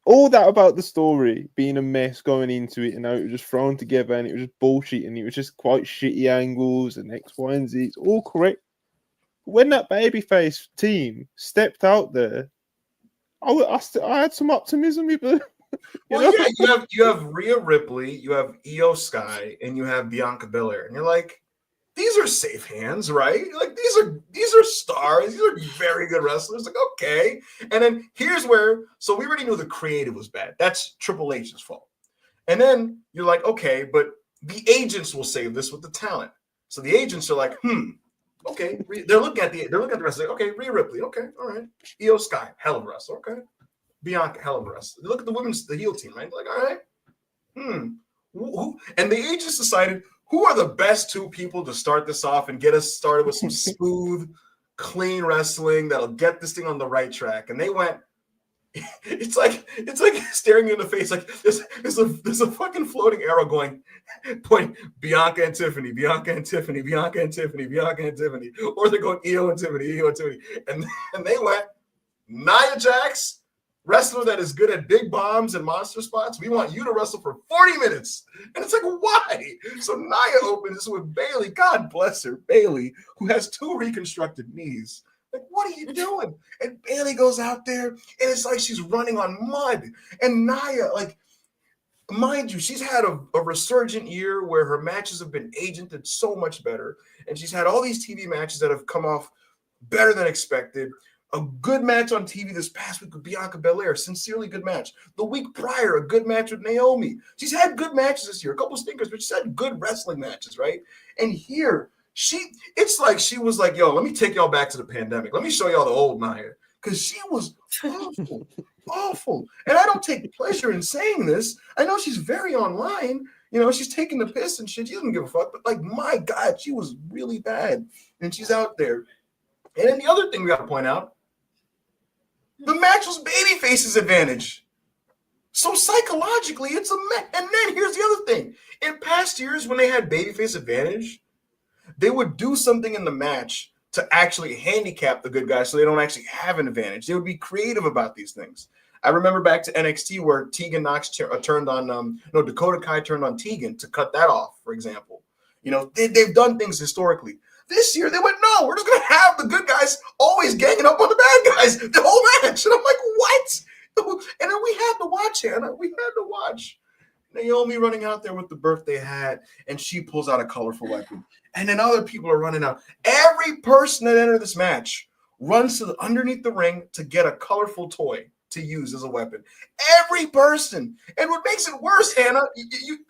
all that about the story being a mess going into it, and how it was just thrown together and it was just bullshit and it was just quite shitty angles and X, Y, and Z. It's all correct. When that babyface team stepped out there, I had some optimism. Well, yeah, you have Rhea Ripley, you have Io Sky, and you have Bianca Belair, and you're like, these are safe hands, right? Like these are stars, these are very good wrestlers. Like, okay, and then here's where, so we already knew the creative was bad. That's Triple H's fault. And then you're like, okay, but the agents will save this with the talent. So the agents are like, okay, they're looking at the wrestler. Like, okay, Rhea Ripley, okay, all right, Io Sky, hell of a wrestler, okay. Bianca, hell of a wrestler. Look at the heel team, right? Like, all right, and the agents decided who are the best two people to start this off and get us started with some smooth, clean wrestling that'll get this thing on the right track. And they went. It's like staring you in the face. Like there's a fucking floating arrow going, point Bianca and Tiffany, Bianca and Tiffany, Bianca and Tiffany, Bianca and Tiffany, or they're going Io and Tiffany, Io and Tiffany, and they went Nia Jax. Wrestler that is good at big bombs and monster spots. We want you to wrestle for 40 minutes. And it's like, why? So Nia opens with Bayley. God bless her. Bayley, who has 2 reconstructed knees. Like, what are you doing? And Bayley goes out there, and it's like she's running on mud. And Nia, like, mind you, she's had a resurgent year where her matches have been agented so much better. And she's had all these TV matches that have come off better than expected. A good match on TV this past week with Bianca Belair, sincerely good match. The week prior, a good match with Naomi. She's had good matches this year, a couple stinkers, but she's had good wrestling matches, right? And here, it's like she was like, yo, let me take y'all back to the pandemic. Let me show y'all the old Nia. Because she was awful, awful. And I don't take pleasure in saying this. I know she's very online. You know, she's taking the piss and shit. She doesn't give a fuck. But, like, my God, she was really bad. And she's out there. And then the other thing we got to point out, the match was babyface's advantage. So psychologically, it's a match. And then here's the other thing. In past years, when they had babyface advantage, they would do something in the match to actually handicap the good guys so they don't actually have an advantage. They would be creative about these things. I remember back to NXT where Tegan Knox turned on, Dakota Kai turned on Tegan to cut that off, for example. You know, they've done things historically. This year, they went, no, we're just going to have the good guys always ganging up on the bad guys the whole match. And I'm like, what? And then we had to watch, Hannah. We had to watch Naomi running out there with the birthday hat, and she pulls out a colorful weapon. And then other people are running out. Every person that entered this match runs to underneath the ring to get a colorful toy to use as a weapon. Every person. And what makes it worse, Hannah,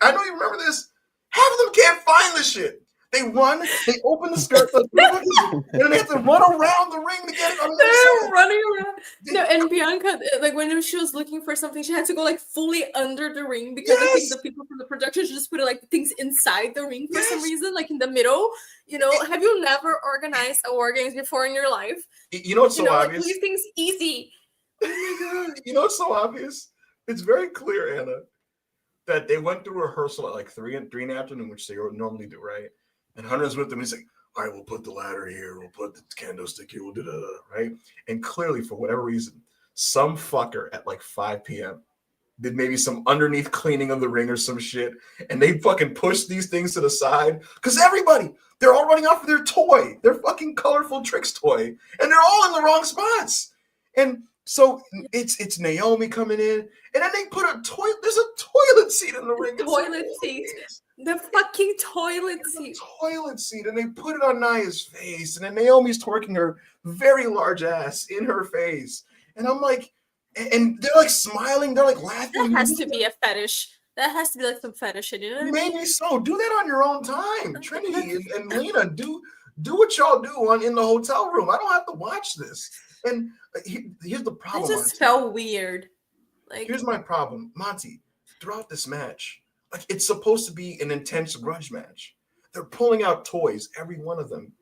I know you remember this, half of them can't find the shit. They run, they open the skirt, and then they have to run around the ring to get it. They're running around. No, and Bianca, like when she was looking for something, she had to go like fully under the ring because I think the people from the production just put like things inside the ring for some reason, like in the middle. You know, have you never organized a WarGames before in your life? You know what's so obvious? Like, these things easy. Oh my God. You know what's so obvious? It's very clear, Anna, that they went through rehearsal at like 3 in the afternoon, which they normally do, right? And Hunter's with them. He's like, all right, we'll put the ladder here. We'll put the candlestick here. We'll do that, right? And clearly, for whatever reason, some fucker at like 5 p.m. did maybe some underneath cleaning of the ring or some shit. And they fucking pushed these things to the side. Because they're all running off of their toy. Their fucking colorful tricks toy. And they're all in the wrong spots. And so it's Naomi coming in. And then they put there's a toilet seat in the ring. Toilet seat. The fucking toilet seat. Toilet seat. And they put it on Nia's face. And then Naomi's twerking her very large ass in her face. And I'm like, and they're like smiling. They're like laughing. That has to be a fetish. That has to be like some fetish. You know what I mean? Maybe so. Do that on your own time. Trinity and Lena, do what y'all do in the hotel room. I don't have to watch this. And here's the problem. It just felt weird. Like, here's my problem. Monty, throughout this match, like it's supposed to be an intense grudge match. They're pulling out toys, every one of them,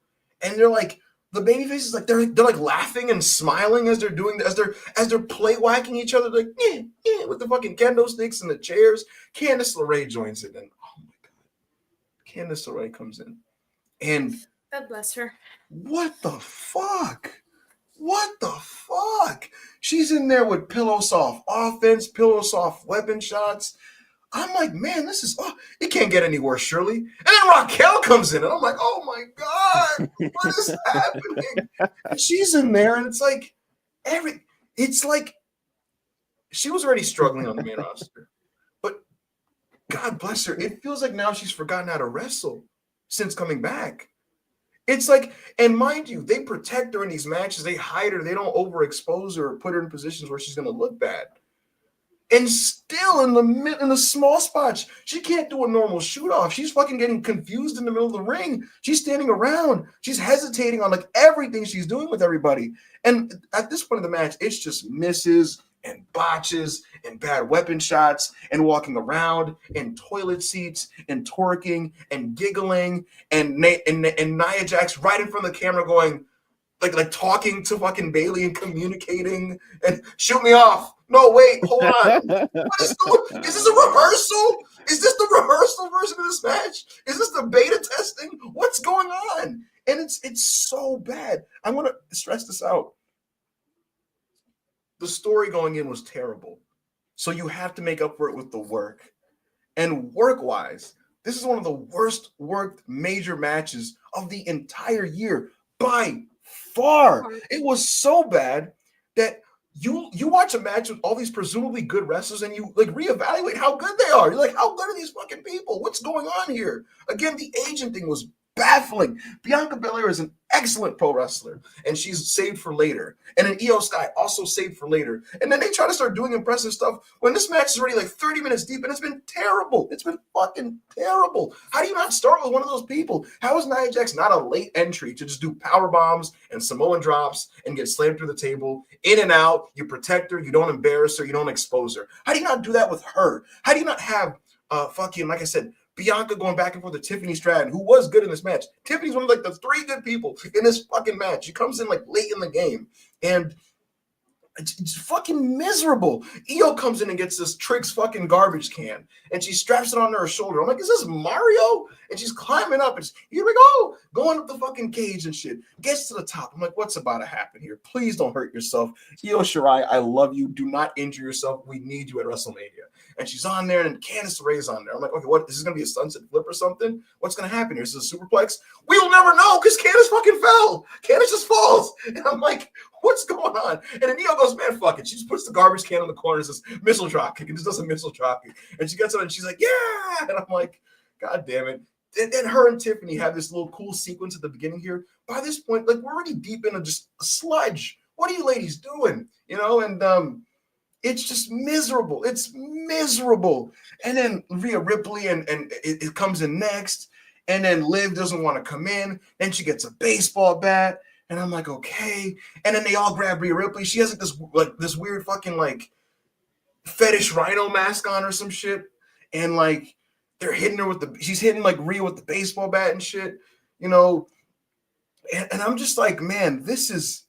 and they're like the baby faces, like they're like laughing and smiling as they're doing as they're play whacking each other, like with the fucking kendo sticks and the chairs. Candice LeRae joins it, and oh my Candice LeRae comes in. And God bless her. What the fuck? What the fuck? She's in there with pillow soft offense, pillow soft weapon shots. I'm like, man, it can't get any worse, surely. And then Raquel comes in, and I'm like, oh my God, what is happening? And she's in there, and it's like she was already struggling on the main roster. But God bless her, it feels like now she's forgotten how to wrestle since coming back. It's like, and mind you, they protect her in these matches. They hide her. They don't overexpose her or put her in positions where she's going to look bad. And still in the small spots, she can't do a normal shoot off. She's fucking getting confused in the middle of the ring. She's standing around. She's hesitating on like everything she's doing with everybody. And at this point in the match, it's just misses and botches and bad weapon shots and walking around and toilet seats and twerking and giggling and Nia Jax right in front of the camera going like talking to fucking Bailey and communicating and shoot me off. No, wait, hold on. Is this a rehearsal? Is this the rehearsal version of this match? Is this the beta testing? What's going on? And it's so bad. I want to stress this out. The story going in was terrible. So you have to make up for it with the work. And work-wise, this is one of the worst worked major matches of the entire year by far. It was so bad that you watch a match with all these presumably good wrestlers and you like reevaluate how good they are. You're like, how good are these fucking people? What's going on here? Again, the agent thing was baffling. Bianca Belair is an excellent pro wrestler, and she's saved for later. And an Io Sky also saved for later. And then they try to start doing impressive stuff when this match is already like 30 minutes deep, and it's been terrible. It's been fucking terrible. How do you not start with one of those people? How is Nia Jax not a late entry to just do power bombs and Samoan drops and get slammed through the table, in and out? You protect her, you don't embarrass her, you don't expose her. How do you not do that with her? How do you not have fucking, like I said, Bianca going back and forth with Tiffany Stratton, who was good in this match. Tiffany's one of like the 3 good people in this fucking match. She comes in like late in the game, and it's fucking miserable. Io comes in and gets this Trix fucking garbage can, and she straps it onto her shoulder. I'm like, is this Mario? And she's climbing up, and you're like, oh, going up the fucking cage and shit. Gets to the top. I'm like, what's about to happen here? Please don't hurt yourself. Io Shirai, I love you. Do not injure yourself. We need you at WrestleMania. And she's on there, and Candice LeRae's on there. I'm like, okay, what? Is this going to be a sunset flip or something? What's going to happen here? Is this a superplex? We'll never know because Candice fucking fell. Candice just falls. And I'm like, what's going on? And then Io goes, man, fuck it. She just puts the garbage can on the corner and says, missile drop kick. And just does a missile drop kick. And she gets on and she's like, yeah. And I'm like, God damn it. And then her and Tiffany have this little cool sequence at the beginning here. By this point, like, we're already deep into just a sludge. What are you ladies doing? You know, and it's just miserable. It's miserable. And then Rhea Ripley and it comes in next. And then Liv doesn't want to come in. Then she gets a baseball bat. And I'm like, okay. And then they all grab Rhea Ripley. She has this weird fucking like fetish rhino mask on or some shit. And like they're hitting her she's hitting like Rhea with the baseball bat and shit, you know. And I'm just like, man, this is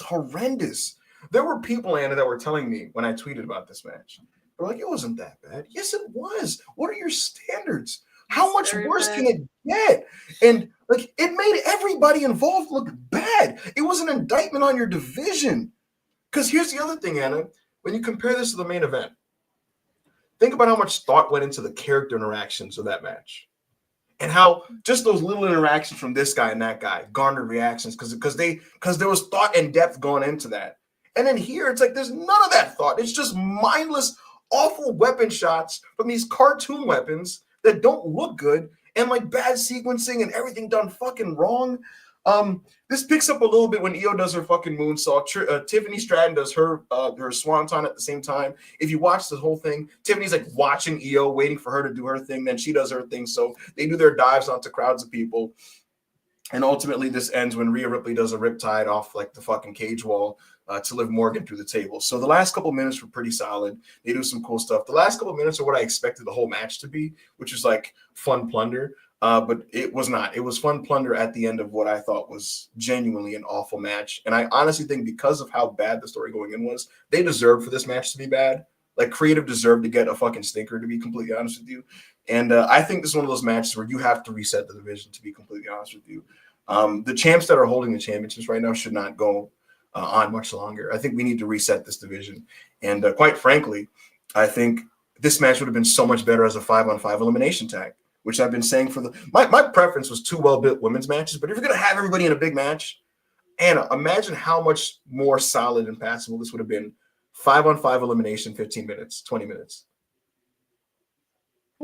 horrendous. There were people, Anna, that were telling me when I tweeted about this match, they're like, it wasn't that bad. Yes, it was. What are your standards? How much worse can it get? And like, it made everybody involved look bad. It was an indictment on your division. Because here's the other thing, Anna. When you compare this to the main event, think about how much thought went into the character interactions of that match. And how just those little interactions from this guy and that guy garnered reactions because there was thought and depth going into that. And then here, it's like there's none of that thought. It's just mindless, awful weapon shots from these cartoon weapons that don't look good and like bad sequencing and everything done fucking wrong. This picks up a little bit when Io does her fucking moonsault. Tiffany Stratton does her swanton at the same time. If you watch the whole thing, Tiffany's like watching Io, waiting for her to do her thing. Then she does her thing. So they do their dives onto crowds of people. And ultimately, this ends when Rhea Ripley does a riptide off like the fucking cage wall to Liv Morgan through the table. So the last couple minutes were pretty solid. They do some cool stuff. The last couple minutes are what I expected the whole match to be, which is like fun plunder. But it was not. It was fun plunder at the end of what I thought was genuinely an awful match. And I honestly think because of how bad the story going in was, they deserved for this match to be bad. Like creative deserved to get a fucking stinker, to be completely honest with you. And I think this is one of those matches where you have to reset the division, to be completely honest with you. The champs that are holding the championships right now should not go on much longer. I think we need to reset this division. And quite frankly, I think this match would have been so much better as a 5-on-5 elimination tag, which I've been saying for my preference was 2 well-built women's matches. But if you're going to have everybody in a big match, Anna, imagine how much more solid and passable this would have been. 5-on-5 elimination, 15 minutes, 20 minutes.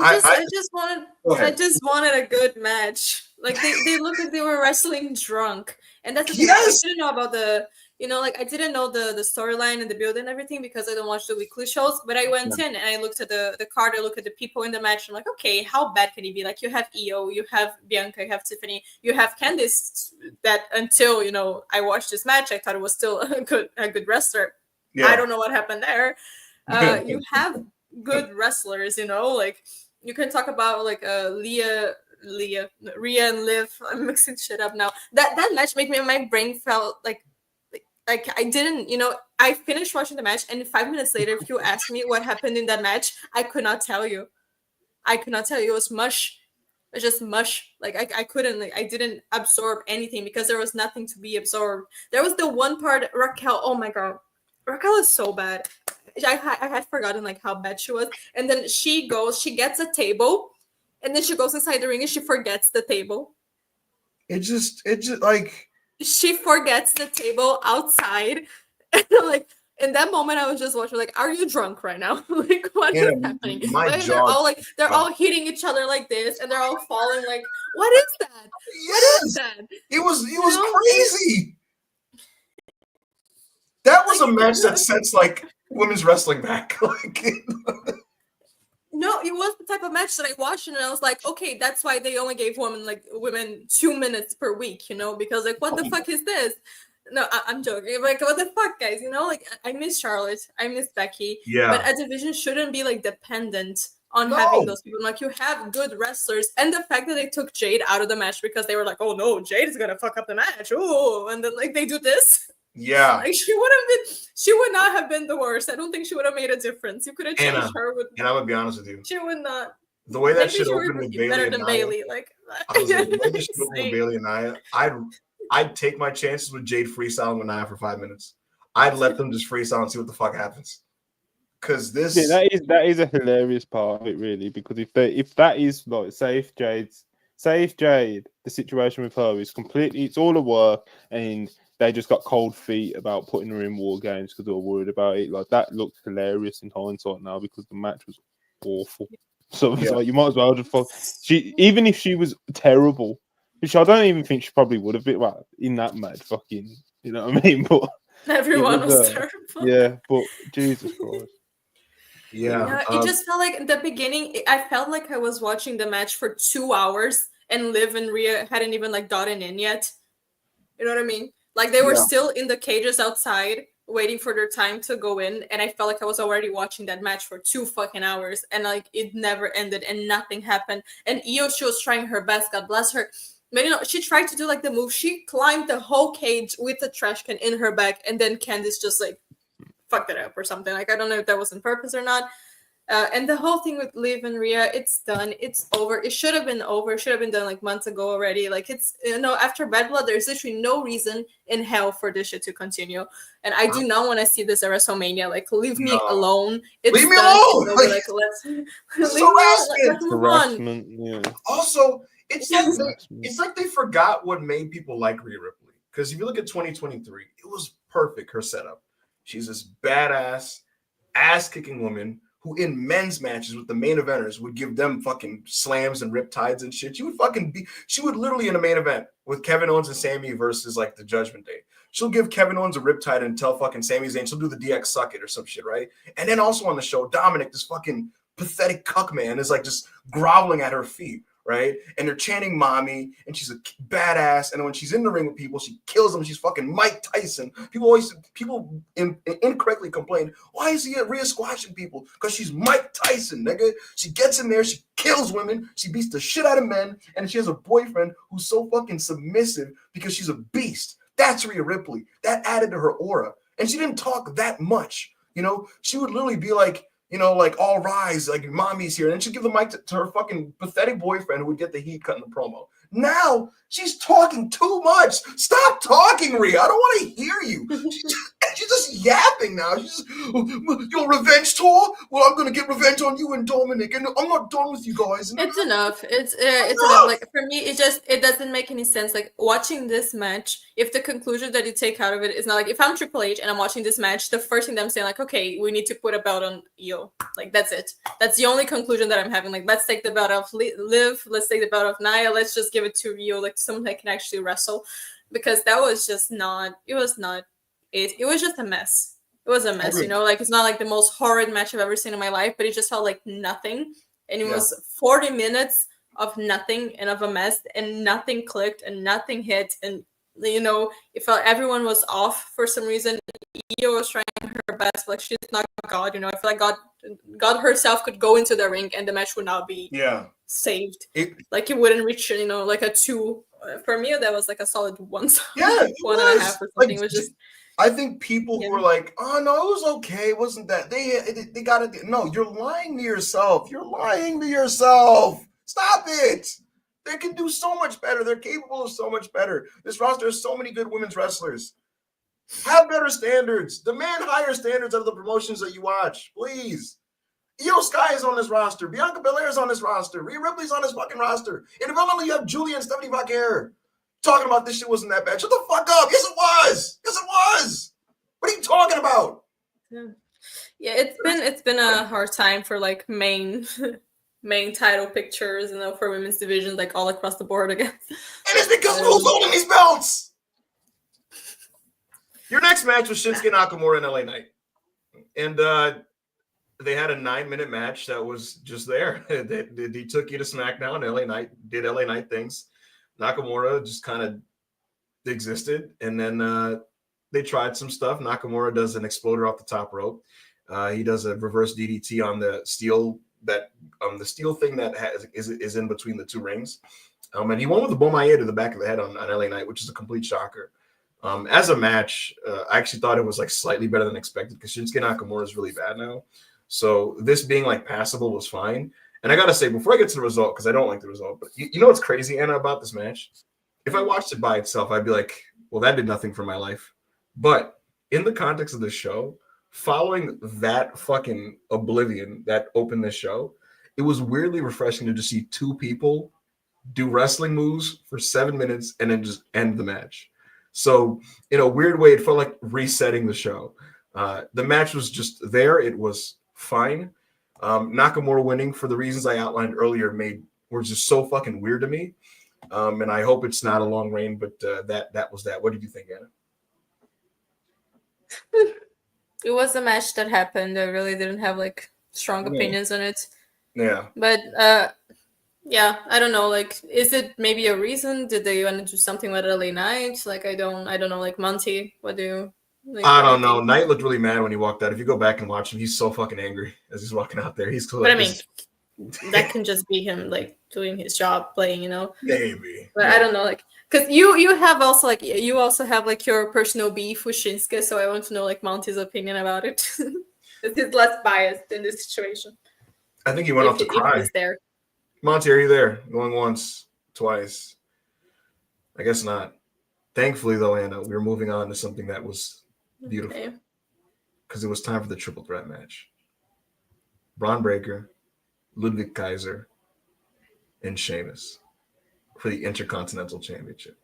I just wanted a good match. Like they looked like they were wrestling drunk, and that's the thing. I didn't know about the, I didn't know the storyline and the build and everything because I don't watch the weekly shows. But I went in and I looked at the card. I looked at the people in the match. I'm like, okay, how bad can it be? Like you have Io, you have Bianca, you have Tiffany, you have Candice. That until I watched this match, I thought it was still a good wrestler. Yeah. I don't know what happened there. You have good wrestlers, like you can talk about like Rhea and Liv. I'm mixing shit up now. That match made my brain felt like I didn't, I finished watching the match and 5 minutes later, if you ask me what happened in that match, I could not tell you. It was mush. It was just mush. Like I couldn't, I didn't absorb anything because there was nothing to be absorbed. There was the one part, Raquel. Oh my God. Raquel is so bad. I had forgotten like how bad she was. And then she gets a table, and then she goes inside the ring and she forgets the table. It just like she forgets the table outside. And like in that moment, I was just watching, like, are you drunk right now? Like, what is happening? They're all hitting each other like this, and they're all falling. Like, what is that? Yes. What is that? It was crazy. That was a match that sets like women's wrestling back. No, it was the type of match that I watched and I was like, okay, that's why they only gave women 2 minutes per week, because like, what the fuck is this? No, I'm joking. Like, what the fuck, guys? Like, I miss Charlotte, I miss Becky. Yeah. But a division shouldn't be like dependent on having those people. Like, you have good wrestlers, and the fact that they took Jade out of the match because they were like, oh no, Jade is gonna fuck up the match. Oh, and then like they do this. Yeah, like she would not have been the worst. I don't think she would have made a difference. You could have changed her with. And I'm gonna be honest with you, she would not. The way that shit opened with Bayley better and than Nia, Bayley. Like, I was like, the way this shit opened with Bayley and Nia, I'd take my chances with Jade freestyling with Nia for 5 minutes. I'd let them just freestyle and see what the fuck happens. Because this, that is a hilarious part of it, really. Because if that is like, say if Jade, the situation with her is completely, it's all a work, and they just got cold feet about putting her in WarGames because they were worried about it. Like, that looked hilarious in hindsight now because the match was awful. So it's like, you might as well just fuck. Even if she was terrible, which I don't even think she probably would have been in that match. Fucking, you know what I mean? But everyone was terrible. Yeah, but Jesus Christ. Yeah, it just felt like in the beginning. I felt like I was watching the match for 2 hours, and Liv and Rhea hadn't even like gotten in yet. You know what I mean? Like, they were still in the cages outside waiting for their time to go in. And I felt like I was already watching that match for 2 fucking hours. And like, it never ended and nothing happened. And Io, she was trying her best. God bless her. But she tried to do like the move. She climbed the whole cage with the trash can in her back. And then Candice just like fucked it up or something. Like, I don't know if that was on purpose or not. And the whole thing with Liv and Rhea, it's done. It's over. It should have been over. It should have been done like months ago already. Like, it's, after Bad Blood, there's literally no reason in hell for this shit to continue. And I do not want to see this at WrestleMania. Like, leave me alone. Leave me alone. Like, let's move on. Yeah. Also, it's like they forgot what made people like Rhea Ripley. Because if you look at 2023, it was perfect, her setup. She's this badass, ass-kicking woman who in men's matches with the main eventers would give them fucking slams and riptides and shit. She would literally in a main event with Kevin Owens and Sami versus like the Judgment Day. She'll give Kevin Owens a riptide and tell fucking Sami Zayn she'll do the DX suck it or some shit, right? And then also on the show, Dominic, this fucking pathetic cuck man, is like just groveling at her feet, right? And they're chanting mommy, and she's a badass. And when she's in the ring with people, she kills them. She's fucking Mike Tyson. People incorrectly complain, why is Rhea squashing people? Because she's Mike Tyson, nigga. She gets in there, she kills women, she beats the shit out of men, and she has a boyfriend who's so fucking submissive because she's a beast. That's Rhea Ripley. That added to her aura. And she didn't talk that much. She would literally be like, you know, like all rise, like mommy's here. And then she'd give the mic to her fucking pathetic boyfriend who would get the heat cutting the promo. Now she's talking too much. Stop talking, Rhea. I don't want to hear you. She's just yapping now. She's just, your revenge tour? Well, I'm going to get revenge on you and Dominic, and I'm not done with you guys. It's enough. It's enough. Like, for me, it doesn't make any sense. Like, watching this match, if the conclusion that you take out of it is not like, if I'm Triple H and I'm watching this match, the first thing that I'm saying, like, okay, we need to put a belt on Io. Like, that's it. That's the only conclusion that I'm having. Like, let's take the belt off Liv. Let's take the belt off Nia. Let's just give it to Io, like someone that can actually wrestle, because that was just not. It was not. It was just a mess. It was a mess, you know. Like, it's not like the most horrid match I've ever seen in my life, but it just felt like nothing. And it was 40 minutes of nothing and of a mess, and nothing clicked and nothing hit, and you know, it felt everyone was off for some reason. Io was trying her best, but like, she's not God, you know. I feel like God herself could go into the ring and the match would not be saved. Like, it wouldn't reach, you know, like a 2. For me, that was like a solid 1. Yeah, 1.5 or something. Like, it was just. I think people who were like, "Oh no, it was okay. It wasn't that they got it." No, you're lying to yourself. You're lying to yourself. Stop it. They can do so much better. They're capable of so much better. This roster has so many good women's wrestlers. Have better standards. Demand higher standards out of the promotions that you watch, please. Io Sky is on this roster. Bianca Belair is on this roster. Rhea Ripley's on this fucking roster. In development, you have Julia and Stephanie Vaquer talking about this shit wasn't that bad. Shut the fuck up. Yes, it was. Yes, it was. What are you talking about? Yeah, it's been a hard time for like main title pictures, you know, for women's divisions, like all across the board again. And it's because who's holding these belts? Your next match was Shinsuke Nakamura and LA Knight. And they had a 9-minute match that was just there. He took you to SmackDown. LA Knight did LA Knight things. Nakamura just kind of existed. And then they tried some stuff. Nakamura does an exploder off the top rope. He does a reverse DDT on the steel the steel thing that is in between the two rings. And he won with the Bomaye to the back of the head on LA Knight, which is a complete shocker. As a match, I actually thought it was like slightly better than expected because Shinsuke Nakamura is really bad now. So this being like passable was fine. And I got to say, before I get to the result, because I don't like the result, but you know what's crazy, Anna, about this match? If I watched it by itself, I'd be like, well, that did nothing for my life. But in the context of the show, following that fucking oblivion that opened this show, it was weirdly refreshing to just see two people do wrestling moves for 7 minutes and then just end the match. So in a weird way, it felt like resetting the show. The match was just there. It was fine. Nakamura winning for the reasons I outlined earlier were just so fucking weird to me. And I hope it's not a long reign, but that was that. What did you think, Anna? It was a match that happened. I really didn't have like strong opinions on it. Yeah. But yeah, I don't know. Like, is it maybe a reason? Did they want to do something with LA Knight? Like, I don't know. Like, Monty, what do you? Like, I don't know. Knight looked really mad when he walked out. If you go back and watch him, he's so fucking angry as he's walking out there. He's cool. But I mean, that can just be him like doing his job, playing, you know. Maybe. But I don't know, like, because you also have like your personal beef with Shinsuke, so I want to know like Monty's opinion about it. He's less biased in this situation. I think he went off to cry. He's there. Monty, are you there? Going once, twice. I guess not. Thankfully, though, Anna, we were moving on to something that was beautiful. Because it was time for the triple threat match. Braun Breaker, Ludwig Kaiser, and Sheamus for the Intercontinental Championship.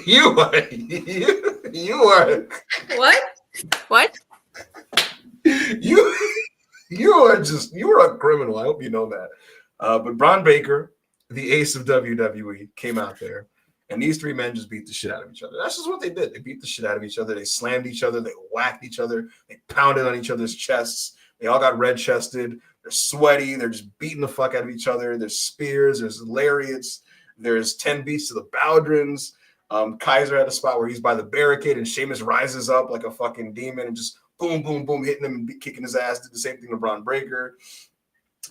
You are. What? You are a criminal. I hope you know that. But Braun Breaker, the ace of WWE, came out there, and these three men just beat the shit out of each other. That's just what they did. They beat the shit out of each other. They slammed each other. They whacked each other. They pounded on each other's chests. They all got red-chested. They're sweaty. They're just beating the fuck out of each other. There's spears. There's lariats. There's 10 beats to the Bowdrins. Kaiser had a spot where he's by the barricade, and Sheamus rises up like a fucking demon and just boom, boom, boom, hitting him and kicking his ass. Did the same thing to Braun Breaker.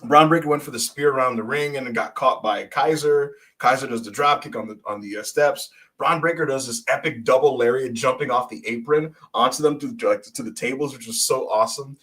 Braun Breaker went for the spear around the ring and got caught by Kaiser. Kaiser does the drop kick on the steps. Braun Breaker does this epic double lariat jumping off the apron onto them to the tables, which was so awesome.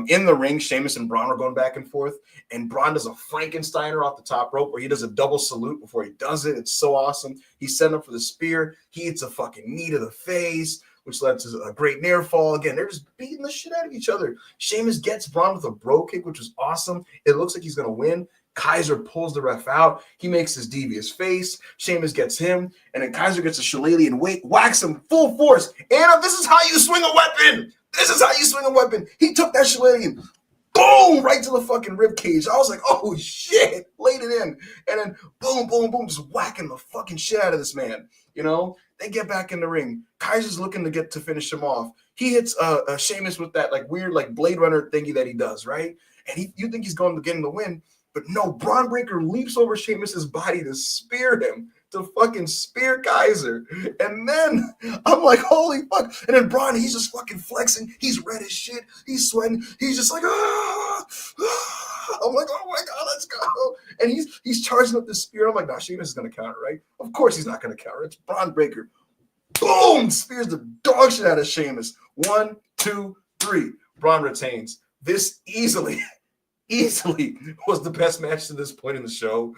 In the ring, Sheamus and Braun are going back and forth, and Braun does a Frankensteiner off the top rope where he does a double salute before he does it. It's so awesome. He's setting up for the spear. He hits a fucking knee to the face, which led to a great near fall. Again, they're just beating the shit out of each other. Sheamus gets Braun with a bro kick, which was awesome. It looks like he's going to win. Kaiser pulls the ref out. He makes his devious face. Sheamus gets him, and then Kaiser gets a shillelagh and whacks him full force. Anna, this is how you swing a weapon. This is how you swing a weapon. He took that shillelagh and boom, right to the fucking rib cage. I was like, oh shit, laid it in. And then boom, boom, boom, just whacking the fucking shit out of this man. You know, they get back in the ring. Kaiser's looking to finish him off. He hits Sheamus with that like weird like Blade Runner thingy that he does, right? And you think he's going to get in the win, but no, Braun Breaker leaps over Sheamus's body to spear him, to fucking spear Kaiser. And then I'm like, holy fuck. And then Braun, he's just fucking flexing. He's red as shit. He's sweating. He's just like, ah. I'm like, oh my God, let's go. And he's charging up the spear. I'm like, nah, Sheamus is going to counter, right? Of course he's not going to counter. It's Braun Breaker. Boom! Spears the dog shit out of Sheamus. 1, 2, 3. Braun retains. This easily was the best match to this point in the show.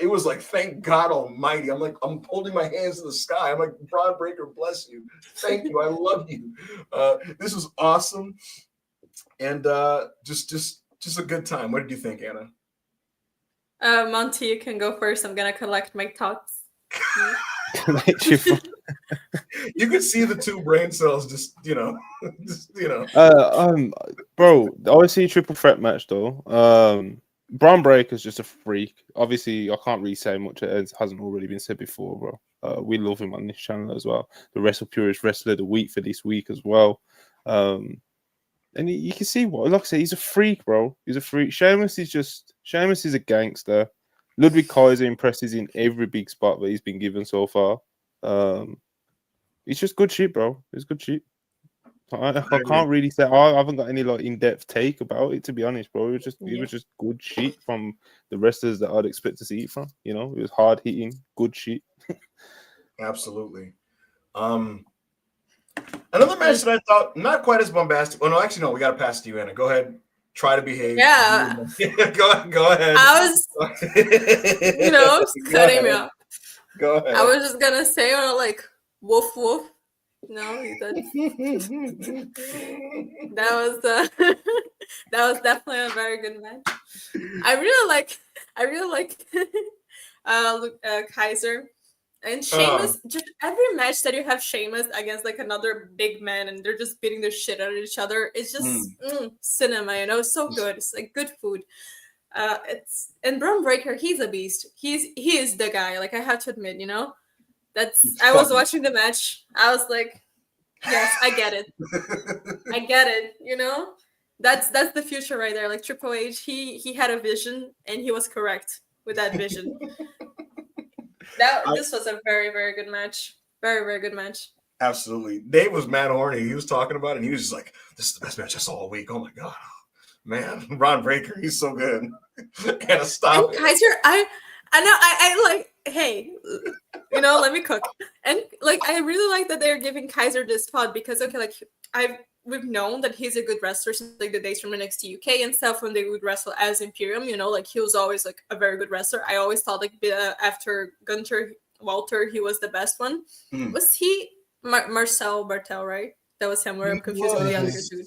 It was like, thank God Almighty. I'm holding my hands to the sky. I'm like, Braun Breaker, bless you. Thank you. I love you. This was awesome. And just a good time. What did you think, Anna? Monty, you can go first. I'm gonna collect my thoughts. You could see the two brain cells bro, I see a triple threat match though. Braun Breaker's just a freak. Obviously, I can't really say much. It hasn't already been said before, bro. We love him on this channel as well. The WrestlePurists Wrestler of the Week for this week as well. And you can see what, like I said, he's a freak, bro. He's a freak. Sheamus is a gangster. Ludwig Kaiser impresses in every big spot that he's been given so far. It's just good shit, bro. It's good shit. I can't really say. I haven't got any like in-depth take about it, to be honest, bro. It was just good shit from the wrestlers that I'd expect to see it from. You know, it was hard hitting, good shit. Absolutely. Another match that I thought not quite as bombastic. Oh no, actually no. We got to pass to you, Anna. Go ahead. Try to behave. Yeah. Go ahead. I was, cutting me off. Go ahead. I was just gonna say, like, woof woof. No, that was definitely a very good match. I really like Kaiser and Sheamus. Just every match that you have Sheamus against like another big man and they're just beating the shit out of each other, it's just cinema, it's so good. It's like good food. And Braun Breaker, he's a beast. He is the guy. Like, I have to admit, I was watching the match. I was like, yes, I get it. I get it. That's the future right there. Like Triple H, he had a vision and he was correct with that vision. This was a very, very good match. Very, very good match. Absolutely. Dave was mad horny. He was talking about it and he was just like, this is the best match I saw all week. Oh my God. Man, Braun Breaker, he's so good. Gotta stop. And Kaiser, I know, I like, hey, let me cook. And like, I really like that they're giving Kaiser this spot because, okay, like we've known that he's a good wrestler since like the days from NXT UK and stuff when they would wrestle as Imperium, like he was always like a very good wrestler. I always thought like after Gunther, Walter, he was the best one. Was he Marcel Bartel, right? That was him where I'm confused with the other dude.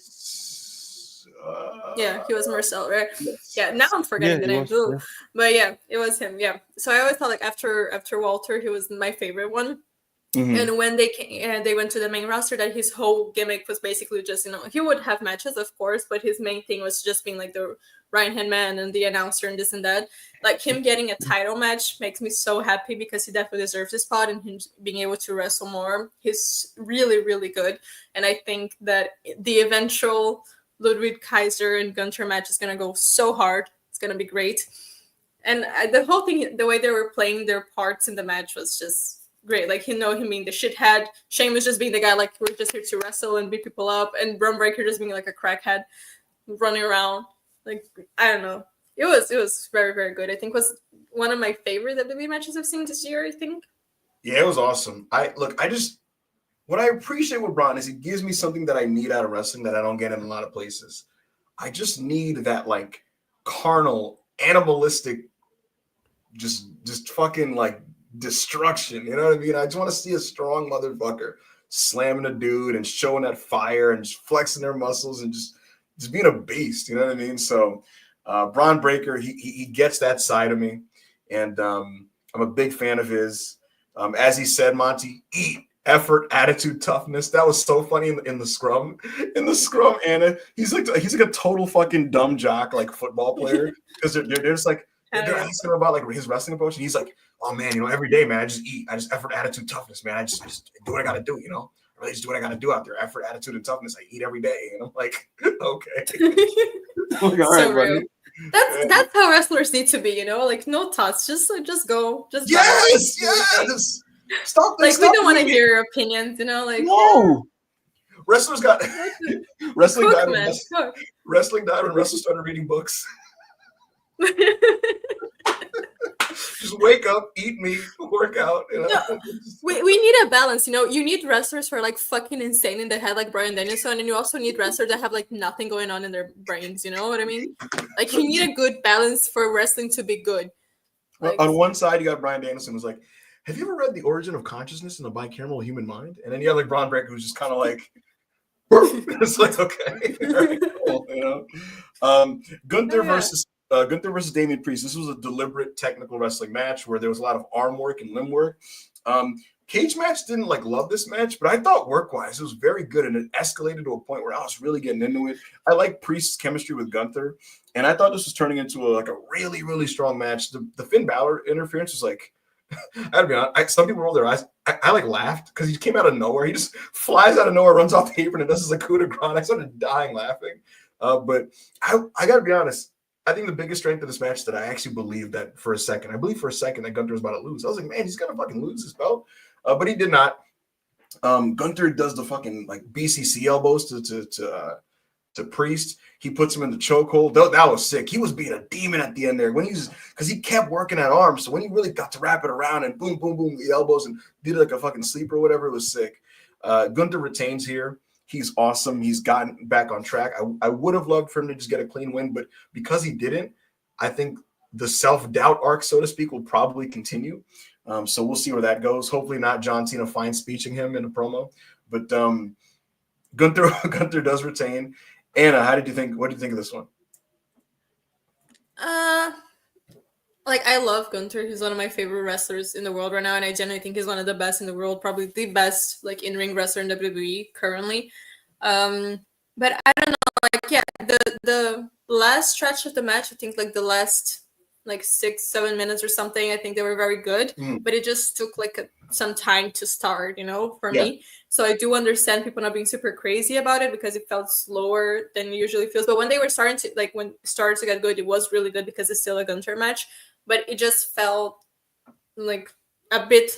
Yeah, he was Marcel, right? Yes. Yeah, now I'm forgetting the name too. Yeah. But yeah, it was him. Yeah. So I always thought like after Walter, he was my favorite one. Mm-hmm. And when they went to the main roster, that his whole gimmick was basically just, he would have matches, of course, but his main thing was just being like the right-hand man and the announcer and this and that. Like him getting a title match makes me so happy because he definitely deserves this spot, and him being able to wrestle more, he's really, really good. And I think that the eventual Ludwig Kaiser and Gunther match is going to go so hard. It's going to be great. And the whole thing, the way they were playing their parts in the match was just great. Like, him being the shithead, Sheamus just being the guy, like, we're just here to wrestle and beat people up, and Braun Breaker just being like a crackhead running around. Like, I don't know. It was very, very good. I think it was one of my favorite WWE matches I've seen this year, I think. Yeah, it was awesome. What I appreciate with Braun is he gives me something that I need out of wrestling that I don't get in a lot of places. I just need that like carnal, animalistic, just fucking like destruction. You know what I mean? I just want to see a strong motherfucker slamming a dude and showing that fire and just flexing their muscles and just being a beast. You know what I mean? So Braun Breaker, he gets that side of me, and I'm a big fan of his. As he said, Monty, eat. Effort, attitude, toughness. That was so funny in the scrum. In the scrum, Anna, he's like a total fucking dumb jock, like football player, because they're just like they're asking him about like his wrestling approach, and he's like, "Oh man, every day, man, I just eat. I just effort, attitude, toughness, man. I just do what I got to do, I really just do what I got to do out there. Effort, attitude, and toughness. I eat every day." And I'm like, okay, like, all right, buddy. That's how wrestlers need to be, like no thoughts, just go, just yes. Stop this. Like we don't want to hear your opinions, like no. Yeah. Wrestlers got wrestling died when wrestlers started reading books. Just wake up, eat meat, work out. No, we need a balance, You need wrestlers who are like fucking insane in the head, like Bryan Danielson, and you also need wrestlers that have like nothing going on in their brains. You know what I mean? Like you need a good balance for wrestling to be good. Like, on one side, you got Bryan Danielson who's like, "Have you ever read The Origin of Consciousness in the Bicameral Human Mind?" And then you have like Braun Breaker who's just kind of like, it's like, okay, right, cool, Gunther versus Damian Priest. This was a deliberate technical wrestling match where there was a lot of arm work and limb work. Cage Match didn't love this match, but I thought work-wise it was very good, and it escalated to a point where I was really getting into it. I like Priest's chemistry with Gunther, and I thought this was turning into a really, really strong match. The Finn Balor interference was like, I gotta be honest, some people roll their eyes. I laughed because he came out of nowhere. He just flies out of nowhere, runs off the apron, and does this coup de grace. I started dying laughing. But I gotta be honest. I think the biggest strength of this match that I actually believed that for a second. I believe for a second that Gunther was about to lose. I was like, man, he's gonna fucking lose his belt. But he did not. Gunther does the fucking BCC elbows to Priest. He puts him in the chokehold. That was sick. He was being a demon at the end there because he kept working that arm. So when he really got to wrap it around and boom, boom, boom, the elbows and did like a fucking sleeper or whatever, it was sick. Gunther retains here. He's awesome. He's gotten back on track. I would have loved for him to just get a clean win, but because he didn't, I think the self-doubt arc, so to speak, will probably continue. So we'll see where that goes. Hopefully not John Cena fine speeching him in a promo. But Gunther does retain. Anna, what did you think of this one? I love Gunther. He's one of my favorite wrestlers in the world right now, and I genuinely think he's one of the best in the world, probably the best in-ring wrestler in WWE currently. But I don't know, the last stretch of the match, I think the last 6-7 minutes or something, I think they were very good, but it just took some time to start, for me. So I do understand people not being super crazy about it because it felt slower than it usually feels. But when they were starting to when it started to get good, it was really good because it's still a Gunther match. But it just felt a bit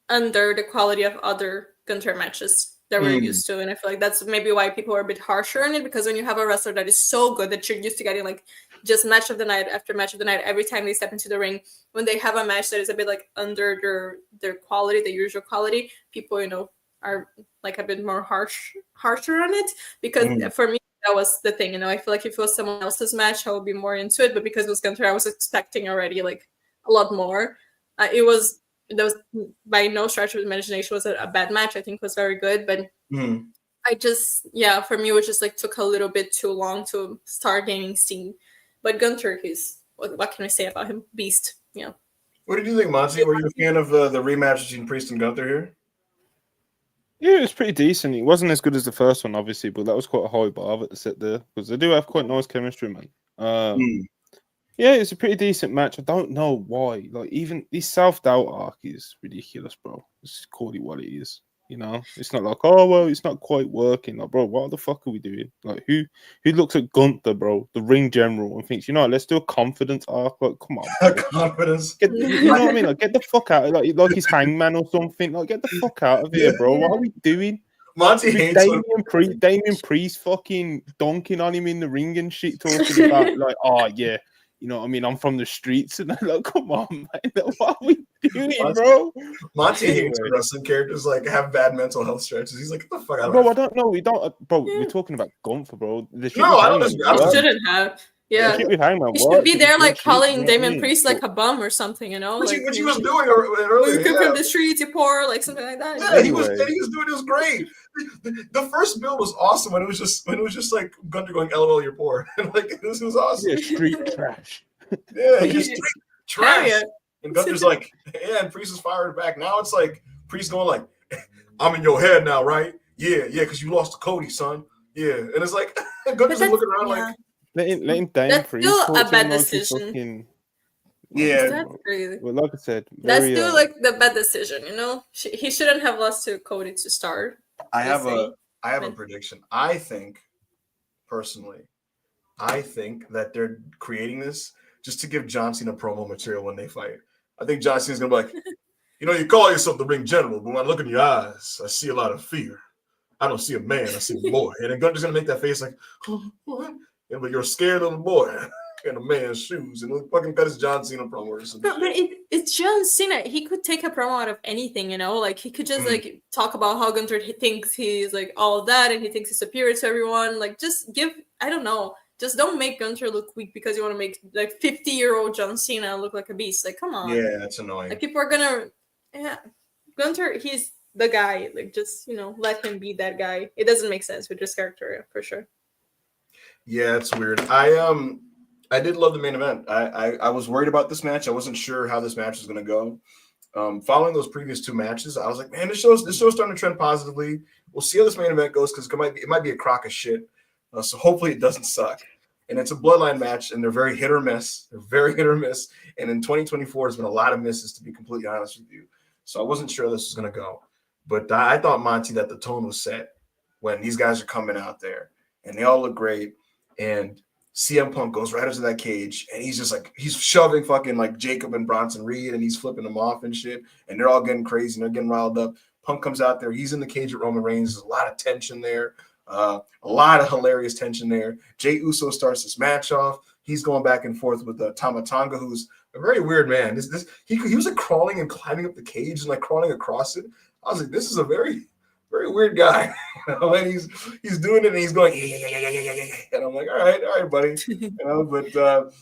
under the quality of other Gunther matches that we're used to. And I feel like that's maybe why people are a bit harsher on it, because when you have a wrestler that is so good that you're used to getting just match of the night after match of the night every time they step into the ring, when they have a match that is a bit under their quality, the usual quality, people are a bit more harsher on it. Because for me, that was the thing. I feel like if it was someone else's match, I would be more into it. But because it was Gunther, I was expecting already a lot more. That was by no stretch of imagination was a bad match. I think it was very good, but I just for me it was just took a little bit too long to start gaining steam. But Gunther, what can I say about him? Beast. Yeah. What did you think, Monty? Were you a fan of the rematch between Priest and Gunther here? Yeah, it was pretty decent. It wasn't as good as the first one, obviously, but that was quite a high bar to set there because they do have quite nice chemistry, man. Yeah, it's a pretty decent match. I don't know why. Even this self-doubt arc is ridiculous, bro. It's called it what it is. It's not it's not quite working. Bro, what the fuck are we doing? Who looks at Gunther, bro, the ring general, and thinks, let's do a confidence arc? Come on, confidence. You know what I mean? Get the fuck out. Like he's Hangman or something. Get the fuck out of here, bro. What are we doing? Monty hates Damian Priest fucking dunking on him in the ring and shit, talking about you know what I mean? I'm from the streets. And I'm like, come on, man. What are we doing, bro? Monty hates wrestling characters like have bad mental health stretches. He's like, get the fuck out of Bro, I don't know. We don't, bro. Yeah. We're talking about Gunther, bro. No, I don't. He shouldn't have. Yeah, he should be there like calling Damon Priest like a bum or something, you know? Which like, he was doing earlier. You come from the streets, you poor, like something like that. Yeah, he was doing it was great. The first build was awesome when it was just like Gunther going, "LOL, you're poor," and like this was awesome. Yeah, street trash. Yeah, just street trash. Yeah. And Gunther's like, yeah, and Priest is firing back. Now it's like Priest going like, "I'm in your head now, right? Yeah, because you lost to Cody, son. Yeah," and it's like Gunther's looking around like. Letting Dame Priest still a bad decision. Yeah, that's crazy. Well, like I said, that's still like the bad decision. You know, he shouldn't have lost to Cody to start. I have a prediction. I think personally, that they're creating this just to give John Cena promo material when they fight. I think John Cena's gonna be like, you know, you call yourself the ring general, but when I look in your eyes, I see a lot of fear. I don't see a man, I see a boy. And then Gunther's gonna make that face like, oh, what? Yeah, but you're scared little boy in a man's shoes, and we'll fucking cut his John Cena promo. But it's John Cena. He could take a promo out of anything, you know. Like he could just like talk about how Gunther thinks he's like all that, and he thinks he's superior to everyone. Like just give, I don't know, just don't make Gunther look weak because you want to make like 50-year-old John Cena look like a beast. Like come on. Yeah, that's annoying. Like people are gonna, Gunther, he's the guy. Like just let him be that guy. It doesn't make sense with this character for sure. Yeah, it's weird. I did love the main event. I was worried about this match. I wasn't sure how this match was going to go. Following those previous two matches, I was like, man, this show's starting to trend positively. We'll see how this main event goes because it might be a crock of shit. So hopefully it doesn't suck. And it's a bloodline match, and they're very hit or miss. And in 2024, there's been a lot of misses, to be completely honest with you. So I wasn't sure this was going to go. But I thought, Monty, that the tone was set when these guys are coming out there, and they all look great. And CM Punk goes right into that cage, and he's just like, he's shoving fucking like Jacob and Bronson Reed, and he's flipping them off and shit. And they're all getting crazy, and they're getting riled up. Punk comes out there. He's in the cage with Roman Reigns. There's a lot of tension there, a lot of hilarious tension there. Jey Uso starts this match off. He's going back and forth with Tama Tonga, who's a very weird man. He was like crawling and climbing up the cage and like crawling across it. I was like, this is a very, very weird guy. And he's doing it and he's going, yeah. And I'm like, all right, buddy. But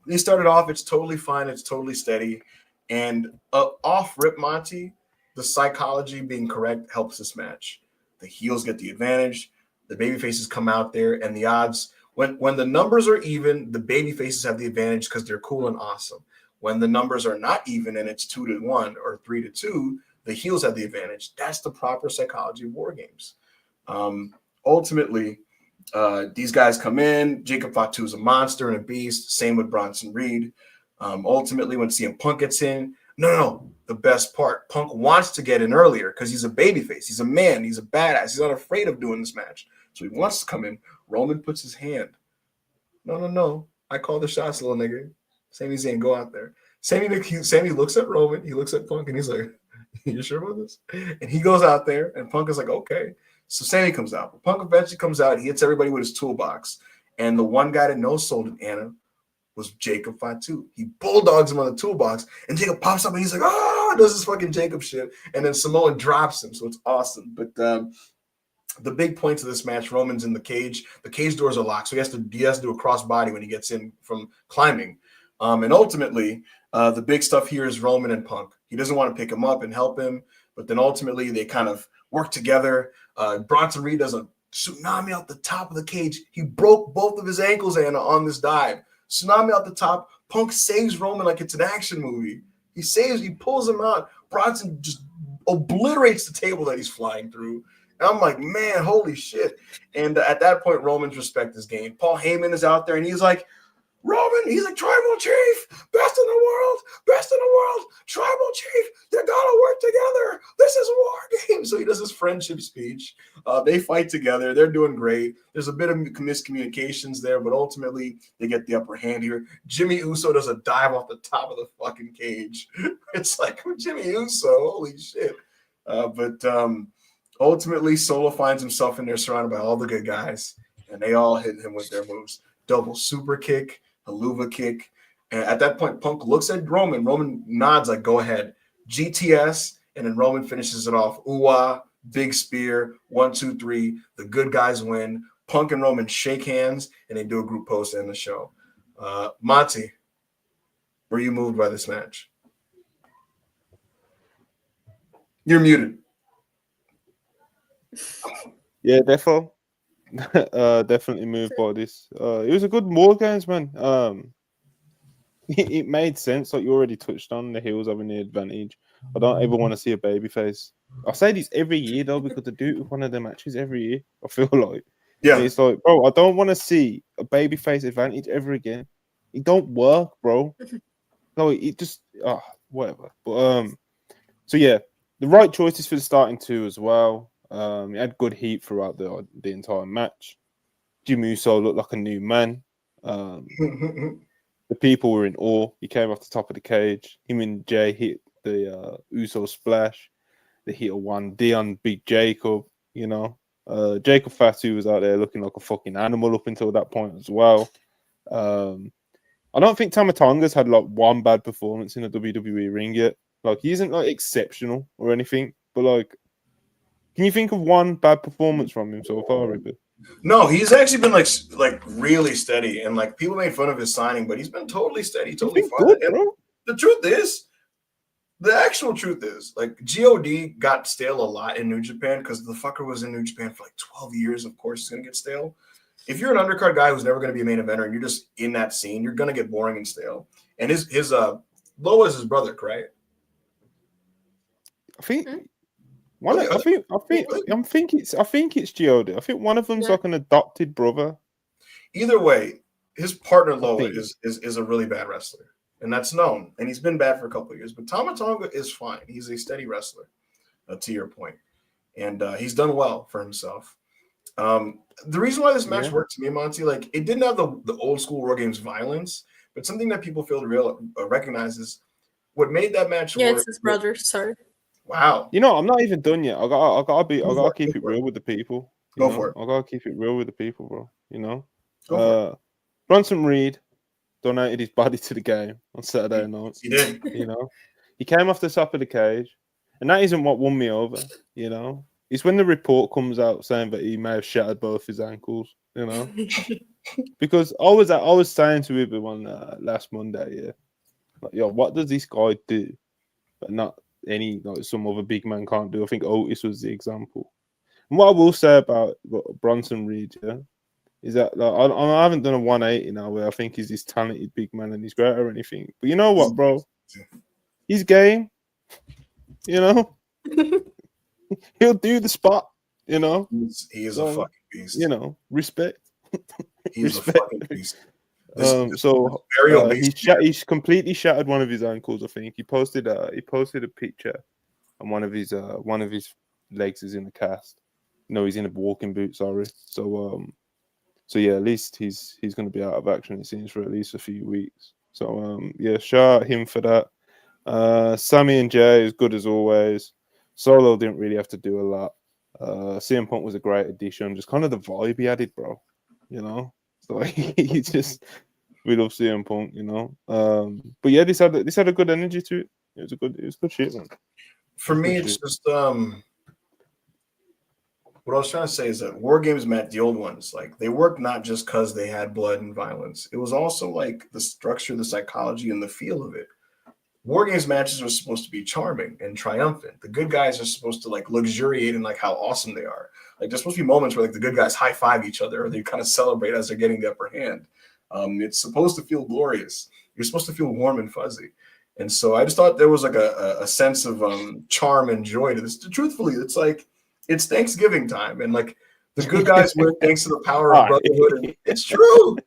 they started off, it's totally fine, it's totally steady. And off Rip Monty, the psychology being correct helps this match. The heels get the advantage, the baby faces come out there, and the odds, when the numbers are even, the baby faces have the advantage because they're cool and awesome. When the numbers are not even and it's 2-1 or 3-2, the heels have the advantage. That's the proper psychology of WarGames. Ultimately, these guys come in. Jacob Fatu is a monster and a beast. Same with Bronson Reed. Ultimately, when CM Punk gets in, no, the best part, Punk wants to get in earlier because he's a babyface. He's a man. He's a badass. He's not afraid of doing this match. So he wants to come in. Roman puts his hand. No. I call the shots, little nigga. Sami Zayn, go out there. Sami looks at Roman. He looks at Punk, and he's like, you sure about this? And he goes out there, and Punk is like, okay. So Sami comes out. Punk eventually comes out. He hits everybody with his toolbox. And the one guy that no-sold Anna was Jacob Fatu. He bulldogs him on the toolbox, and Jacob pops up, and he's like, does this fucking Jacob shit. And then Samoa drops him, so it's awesome. But the big points of this match, Roman's in the cage. The cage doors are locked, so he has to do a crossbody when he gets in from climbing. And ultimately, the big stuff here is Roman and Punk. He doesn't want to pick him up and help him, but then ultimately they kind of work together. Bronson Reed does a tsunami out the top of the cage. He broke both of his ankles, Anna, on this dive. Tsunami out the top. Punk saves Roman like it's an action movie. He pulls him out. Bronson just obliterates the table that he's flying through. And I'm like, man, holy shit. And at that point, Roman's respect is gained. Paul Heyman is out there, and he's like, Roman, he's like, tribal chief, best in the world, tribal chief, they gotta work together. This is WarGames. So he does his friendship speech. They fight together. They're doing great. There's a bit of miscommunications there, but ultimately they get the upper hand here. Jimmy Uso does a dive off the top of the fucking cage. It's like, Jimmy Uso, holy shit. But ultimately, Solo finds himself in there surrounded by all the good guys, and they all hit him with their moves. Double super kick, Haluva kick. And at that point, Punk looks at Roman. Roman nods like, go ahead. GTS, and then Roman finishes it off. Ooh-ah, big spear, 1, 2, 3. The good guys win. Punk and Roman shake hands, and they do a group post to end the show. Monty, were you moved by this match? You're muted. Yeah, definitely moved by this. It was a good WarGames, man. It made sense, like you already touched on, the heels having the advantage. I don't ever want to see a babyface. I say this every year though, because they do it with one of their matches every year. I feel like, yeah, and it's like, bro, I don't want to see a babyface advantage ever again. It don't work, bro. No, it just whatever. But so yeah, the right choices for the starting two as well. It had good heat throughout the entire match. Jim Uso looked like a new man. The people were in awe. He came off the top of the cage. Him and Jay hit the Uso splash. They hit a 1D on Big Jacob. You know, Jacob Fatu was out there looking like a fucking animal up until that point as well. I don't think Tama Tonga's had like one bad performance in a WWE ring yet. Like he isn't like exceptional or anything, but like, can you think of one bad performance from him so far, Ripper? No, he's actually been like really steady, and like people made fun of his signing, but he's been totally steady, totally fine. Good, bro. The truth is, the actual truth is, like God got stale a lot in New Japan because the fucker was in New Japan for like 12 years. Of course, it's gonna get stale. If you're an undercard guy who's never going to be a main eventer and you're just in that scene, you're going to get boring and stale. And his Loa is his brother, right? I think it's Giodi. I think one of them's like an adopted brother. Either way, his partner Loa is a really bad wrestler, and that's known. And he's been bad for a couple of years. But Tama Tonga is fine. He's a steady wrestler, to your point, and he's done well for himself. The reason why this match worked to me, Monty, like it didn't have the old school WarGames violence, but something that people fail to recognize is what made that match work. Yeah, it's his brother. Sorry. Wow. You know, I'm not even done yet. I gotta keep it real with the people. Go for it. I gotta keep it real with the people, bro. You know, Bronson Reed donated his body to the game on Saturday night. He did. You know, he came off the top of the cage, and that isn't what won me over. You know. It's when the report comes out saying that he may have shattered both his ankles, you know. Because I was saying to everyone last Monday, like, yo, what does this guy do? But not any like some other big man can't do. I think Otis was the example. And what I will say about Bronson Reed, is that like, I haven't done a 180 now where I think he's this talented big man and he's great or anything. But you know what, bro? He's game, you know. He'll do the spot, you know. He is a fucking beast. You know, respect. He's a fucking beast. He's completely shattered one of his ankles. I think he posted a picture, and one of his legs is in a cast. No, he's in a walking boot. Sorry. So yeah, at least he's going to be out of action. It seems for at least a few weeks. So yeah, shout out him for that. Sammy and Jay is good as always. Solo didn't really have to do a lot. CM Punk was a great addition. Just kind of the vibe he added, bro. You know, so he just we love CM Punk. You know, but yeah, this had a good energy to it. It was good shit, man. For me, it's just what I was trying to say is that WarGames met the old ones. Like they worked not just because they had blood and violence. It was also like the structure, the psychology, and the feel of it. WarGames matches are supposed to be charming and triumphant. The good guys are supposed to like luxuriate in like how awesome they are. Like there's supposed to be moments where like the good guys high five each other or they kind of celebrate as they're getting the upper hand. It's supposed to feel glorious. You're supposed to feel warm and fuzzy. And so I just thought there was like a sense of charm and joy to this. Truthfully, it's like it's Thanksgiving time and like the good guys win thanks to the power of brotherhood. And it's true.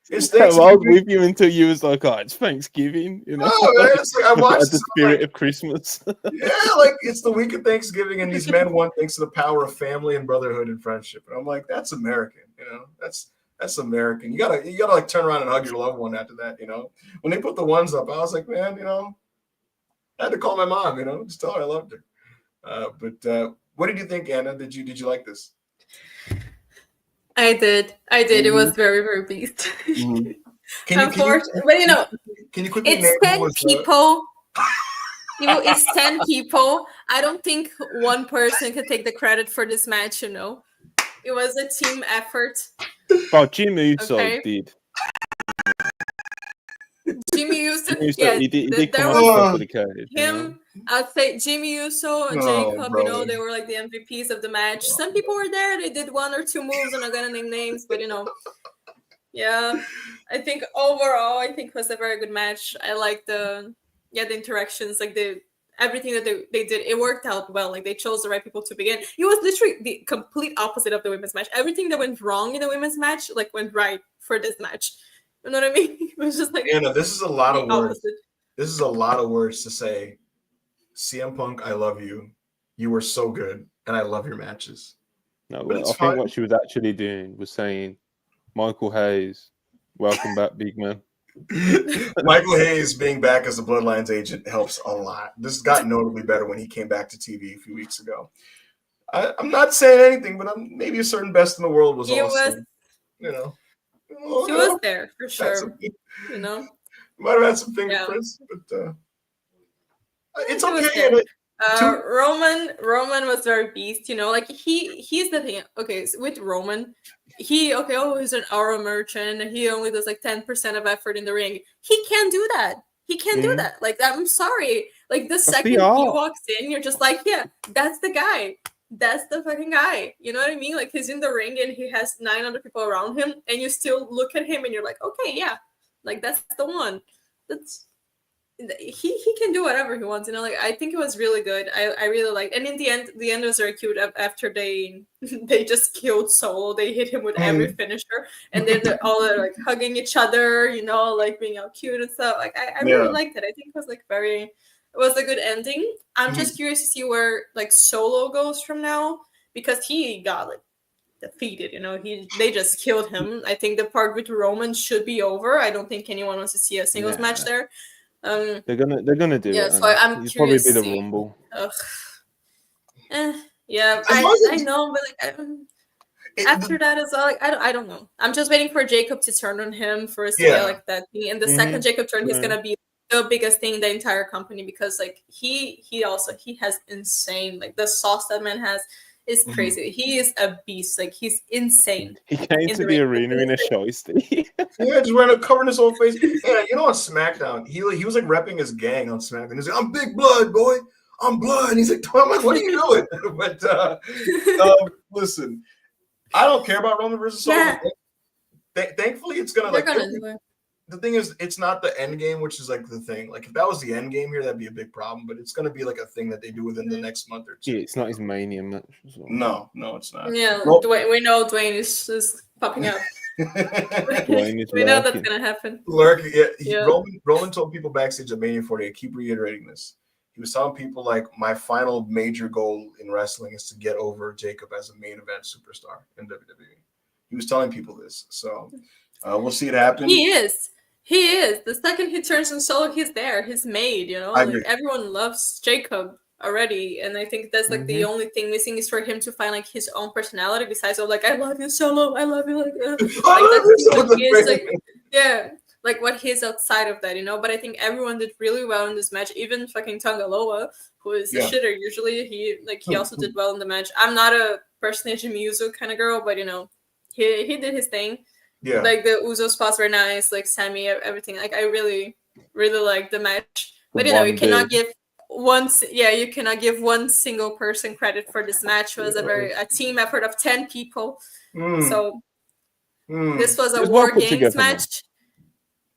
It's Thanksgiving. I was with you until you was like, "Oh, it's Thanksgiving," you know. No, man, it's like I watched the spirit of Christmas. Yeah, like it's the week of Thanksgiving, and these men won thanks to the power of family and brotherhood and friendship. And I'm like, that's American, you know. That's American. You gotta like turn around and hug your loved one after that, you know. When they put the ones up, I was like, man, you know, I had to call my mom, you know, just tell her I loved her. But what did you think, Anna? Did you like this? I did. It was very, very beast. But can you quickly it's name 10 people. It's 10 people. I don't think one person can take the credit for this match. It was a team effort. But Jimmy Uso did. Jimmy Uso, he did come on top of the cage. I'd say Jimmy Uso, Jacob, they were like the MVPs of the match. Some people were there. They did one or two moves. I'm not gonna name names, but yeah. I think overall, it was a very good match. I like the interactions, like everything that they did. It worked out well. Like they chose the right people to begin. It was literally the complete opposite of the women's match. Everything that went wrong in the women's match, like went right for this match. You know what I mean? It was just like Anna, this is a lot of words. This is a lot of words to say. CM Punk, I love you. You were so good, and I love your matches. No, but I think what she was actually doing was saying, Michael Hayes, welcome back, big man. Michael Hayes being back as the Bloodlines agent helps a lot. This got notably better when he came back to TV a few weeks ago. I'm not saying anything, but maybe a certain best in the world was awesome. He was there for sure. Might have had some fingerprints, but it's okay. Roman was very beast. Like he's the thing. Okay, so with Roman, he's an aura merchant. He only does like 10% of effort in the ring. He can't do that. He can't do that. Like I'm sorry. Like the second he walks in, you're just like, yeah, that's the guy. That's the fucking guy. You know what I mean? Like he's in the ring and he has 900 people around him, and you still look at him and you're like, okay, yeah, like that's the one. He can do whatever he wants. Like I think it was really good. I really liked, and in the end was very cute. After they just killed Solo, they hit him with every finisher, and then they're all like hugging each other. Like being all cute and stuff. Like I really liked it. I think it was like it was a good ending. I'm just curious to see where like Solo goes from now, because he got like defeated. They just killed him. I think the part with Roman should be over. I don't think anyone wants to see a singles match there. They're gonna do it. Yeah, so I'm curious. Probably be the Rumble. Yeah, I know, but like after that as well, like I don't know. I'm just waiting for Jacob to turn on him for us to get like that thing. And the second Jacob turn, he's gonna be the biggest thing in the entire company, because like he has insane, like the sauce that man has is crazy. He is a beast. Like he's insane. He came to the arena in a shiesty. Just ran up covering his whole face. Yeah, on SmackDown, he was like repping his gang on SmackDown. He's like, I'm big blood, boy. I'm blood. And he's like, I'm like, what are you doing? But listen, I don't care about Roman versus Solo. Yeah. Thankfully, it's gonna the thing is, it's not the end game, which is like the thing. Like if that was the end game here, that'd be a big problem. But it's gonna be like a thing that they do within the next month or two. Yeah, it's not his Mania match. No, it's not. Yeah, we know Dwayne is popping up. We know that's gonna happen. Roman told people backstage at Mania 48, keep reiterating this. He was telling people like, my final major goal in wrestling is to get over Jacob as a main event superstar in WWE. He was telling people this, so we'll see it happen. He is. The second he turns on Solo, he's there. He's made. Like everyone loves Jacob already, and I think that's like the only thing missing is for him to find like his own personality besides like, I love you, Solo. I love you. Like what he's outside of that, But I think everyone did really well in this match. Even fucking Tangaloa, who is a shitter usually, he also did well in the match. I'm not a personage Uso kind of girl, but he did his thing. Yeah, like the Uso spots were nice, like Sammy, everything. Like I really, really liked the match. But you cannot give one single person credit for this match. It was a team effort of 10 people. So this was a WarGames match.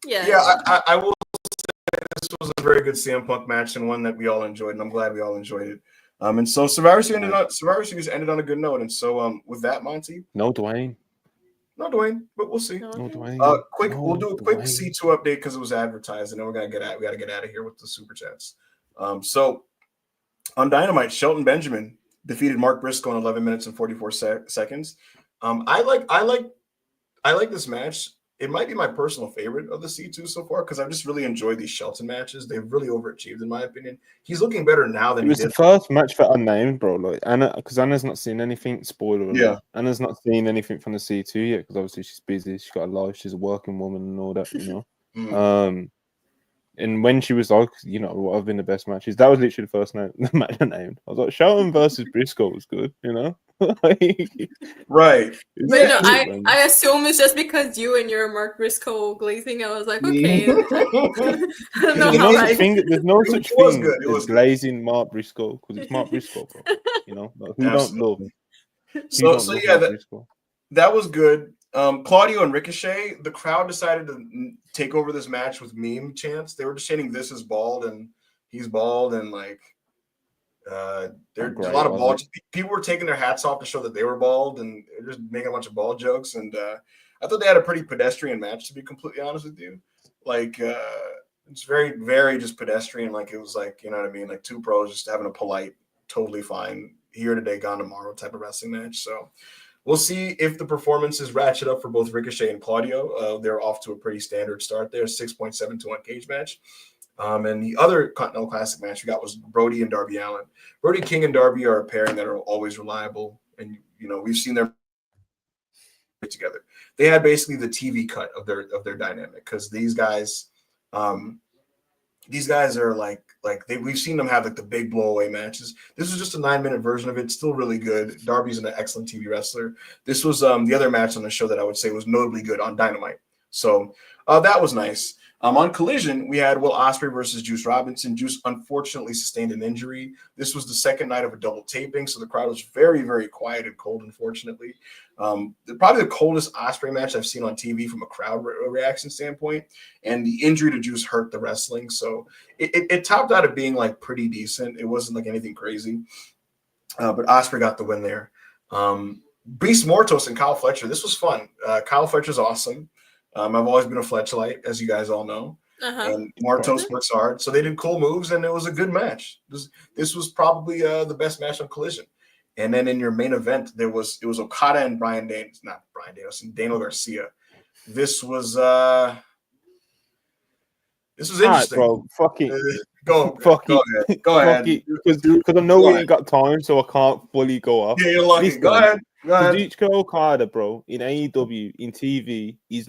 Yeah. I will say this was a very good CM Punk match and one that we all enjoyed, and I'm glad we all enjoyed it. And so Survivor Series ended on a good note. And so with that, Monty. No Dwayne, but we'll see. No Dwayne. We'll do a quick C2 update because it was advertised, and then we gotta get out of here with the super chats. So on Dynamite, Shelton Benjamin defeated Mark Briscoe in 11 minutes and 44 seconds. I like this match. it might be my personal favorite of the C2 so far because I've just really enjoyed these Shelton matches. They've really overachieved, in my opinion. He's looking better now than it was he did. The first match for Unnamed, bro. Like Anna, because Anna's not seen anything. Spoiler alert. Yeah. Anna's not seen anything from the C2 yet because obviously she's busy. She's got a life. She's a working woman and all that, you know. And when she was like, you know, what have been the best matches? That was literally the first match I named. I was like, Shelton versus Briscoe was good, you know. Right. But no, I assume it's just because you and your Mark Briscoe glazing. I was like, okay. I don't know how there's no such thing as glazing Mark Briscoe because it's Mark Briscoe, bro. You know, like, who don't love? So yeah, that was good. Claudio and Ricochet, the crowd decided to take over this match with meme chants. They were just chanting, "This is bald," and he's bald, and like there's a lot of bald. People were taking their hats off to show that they were bald, and they're just making a bunch of bald jokes. And I thought they had a pretty pedestrian match, to be completely honest with you. Like it's very, very just pedestrian. Like it was like, you know what I mean, like two pros just having a polite, totally fine, here today, gone tomorrow type of wrestling match. So we'll see if the performances ratchet up for both Ricochet and Claudio. They're off to a pretty standard start there, 6.7 to 1 cage match. And the other Continental Classic match we got was Brody and Darby Allin. Brody King and Darby are a pairing that are always reliable, and you know we've seen them together. They had basically the TV cut of their dynamic because these guys are like we've seen them have like the big blowaway matches. This was just a 9-minute version of it, still really good. Darby's an excellent TV wrestler. This was the other match on the show that I would say was notably good on Dynamite. So that was nice. On Collision, we had Will Ospreay versus Juice Robinson. Juice unfortunately sustained an injury. This was the second night of a double taping, so the crowd was very, very quiet and cold, unfortunately. Probably the coldest Ospreay match I've seen on TV from a crowd reaction standpoint, and the injury to Juice hurt the wrestling, so it topped out at being like pretty decent. It wasn't like anything crazy, but Ospreay got the win there. Beast Mortos and Kyle Fletcher. This was fun. Kyle Fletcher's awesome. I've always been a Fletchlight, as you guys all know. And Mortos works hard. So they did cool moves, and it was a good match. This was probably the best match on Collision. And then in your main event, it was Okada and Daniel Garcia. This was interesting. Right, bro. Fuck it. Go ahead. Because I know we ain't got time, so I can't fully go off. Yeah, you're lucky. Go ahead. Kazuchika Okada, bro, in AEW, in TV, it's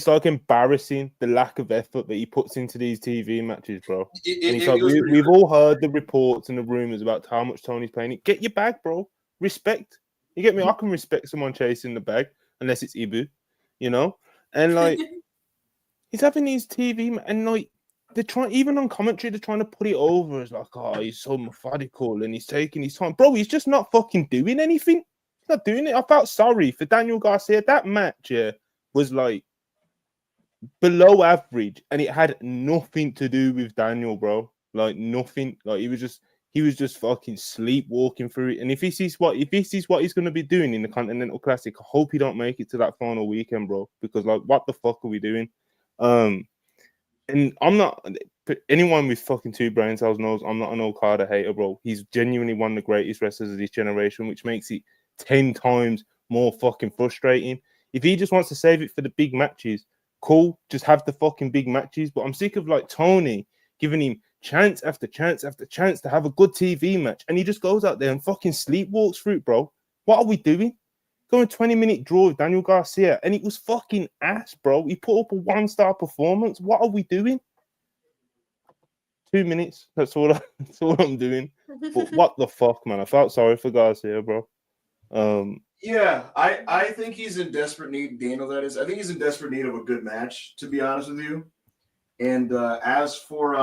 like embarrassing the lack of effort that he puts into these TV matches, bro. We've all heard the reports and the rumors about how much Tony's paying it. Get your bag, bro. Respect. You get me? I can respect someone chasing the bag unless it's Ibu, you know? And like, he's having these TV and like, they're trying, even on commentary, they're trying to put it over as like, oh, he's so methodical and he's taking his time. Bro, he's just not fucking doing anything. He's not doing it. I felt sorry for Daniel Garcia. That match, was like below average, and it had nothing to do with Daniel, bro. Like nothing. Like he was just fucking sleepwalking through it. And if this is what he's gonna be doing in the Continental Classic, I hope he don't make it to that final weekend, bro. Because like, what the fuck are we doing? And I'm not, anyone with fucking 2 brain cells knows I'm not an Okada hater, bro. He's genuinely one of the greatest wrestlers of this generation, which makes it 10 times more fucking frustrating. If he just wants to save it for the big matches, cool, just have the fucking big matches. But I'm sick of like Tony giving him chance after chance after chance to have a good TV match, and he just goes out there and fucking sleepwalks through it, bro. What are we doing? Going 20-minute draw with Daniel Garcia, and it was fucking ass, bro. He put up a 1-star performance. What are we doing? 2 minutes. That's all I'm doing. But what the fuck, man? I felt sorry for Garcia, bro. Yeah, I think he's in desperate need. Daniel, that is. I think he's in desperate need of a good match, to be honest with you. And as for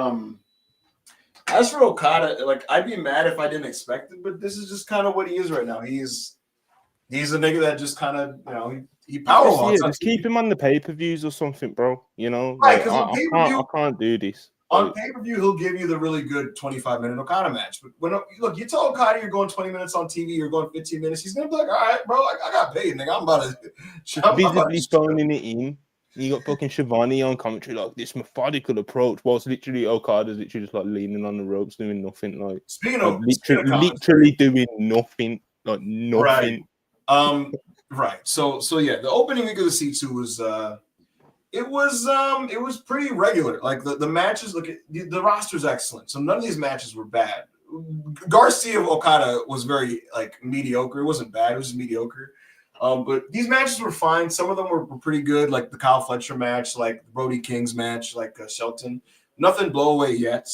Okada, like I'd be mad if I didn't expect it, but this is just kind of what he is right now. He's a nigga that just kind of, you know, he power walks. Just keep him on the pay-per-views or something, bro. You know, right? Like, I can't do this. On pay-per-view, he'll give you the really good 25-minute Okada match. But when look, you tell Okada you're going 20 minutes on TV, you're going 15 minutes, he's gonna be like, all right, bro, I got paid, nigga. I'm about to visibly phoning it in. You got fucking Shivani on commentary, like this methodical approach, whilst literally Okada's literally just like leaning on the ropes, doing nothing. Like speaking of literally doing nothing, like nothing. Right. Right. So yeah, the opening week of the C2 was it was pretty regular. Like the matches, look at the roster's excellent. So none of these matches were bad. Garcia Okada was very like mediocre. It wasn't bad, it was mediocre. But these matches were fine. Some of them were pretty good, like the Kyle Fletcher match, like the Brody King's match, like Shelton. Nothing blow away yet.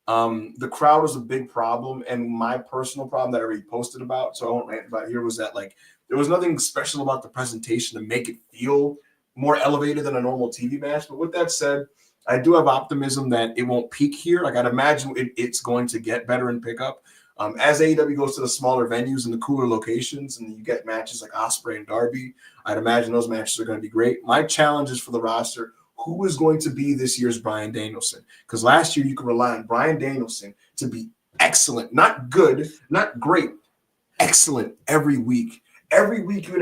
The crowd was a big problem, and my personal problem that I already posted about, so I won't rant about here, was that like there was nothing special about the presentation to make it feel more elevated than a normal TV match. But with that said, I do have optimism that it won't peak here. Like I'd imagine it's going to get better and pick up. As AEW goes to the smaller venues and the cooler locations, and you get matches like Ospreay and Darby, I'd imagine those matches are going to be great. My challenge is for the roster, who is going to be this year's Bryan Danielson? Because last year you could rely on Bryan Danielson to be excellent, not good, not great, excellent every week. Every week you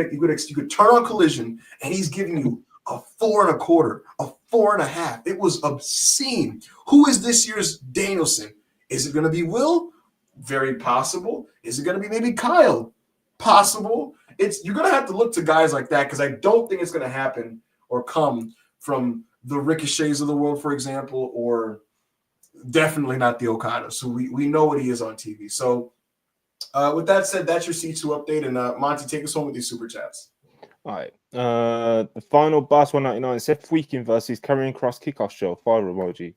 could turn on Collision and he's giving you a 4.25, a 4.5. It was obscene. Who is this year's Danielson? Is it going to be Will? Very possible. Is it going to be maybe Kyle? Possible. You're going to have to look to guys like that because I don't think it's going to happen or come from the Ricochets of the world, for example, or definitely not the Okadas. So we know what he is on TV. So with that said, that's your C2 update. And Monty, take us home with these super chats. All right. The final Bass 199 Seth Weekend versus Karrion Kross kickoff show. Fire emoji.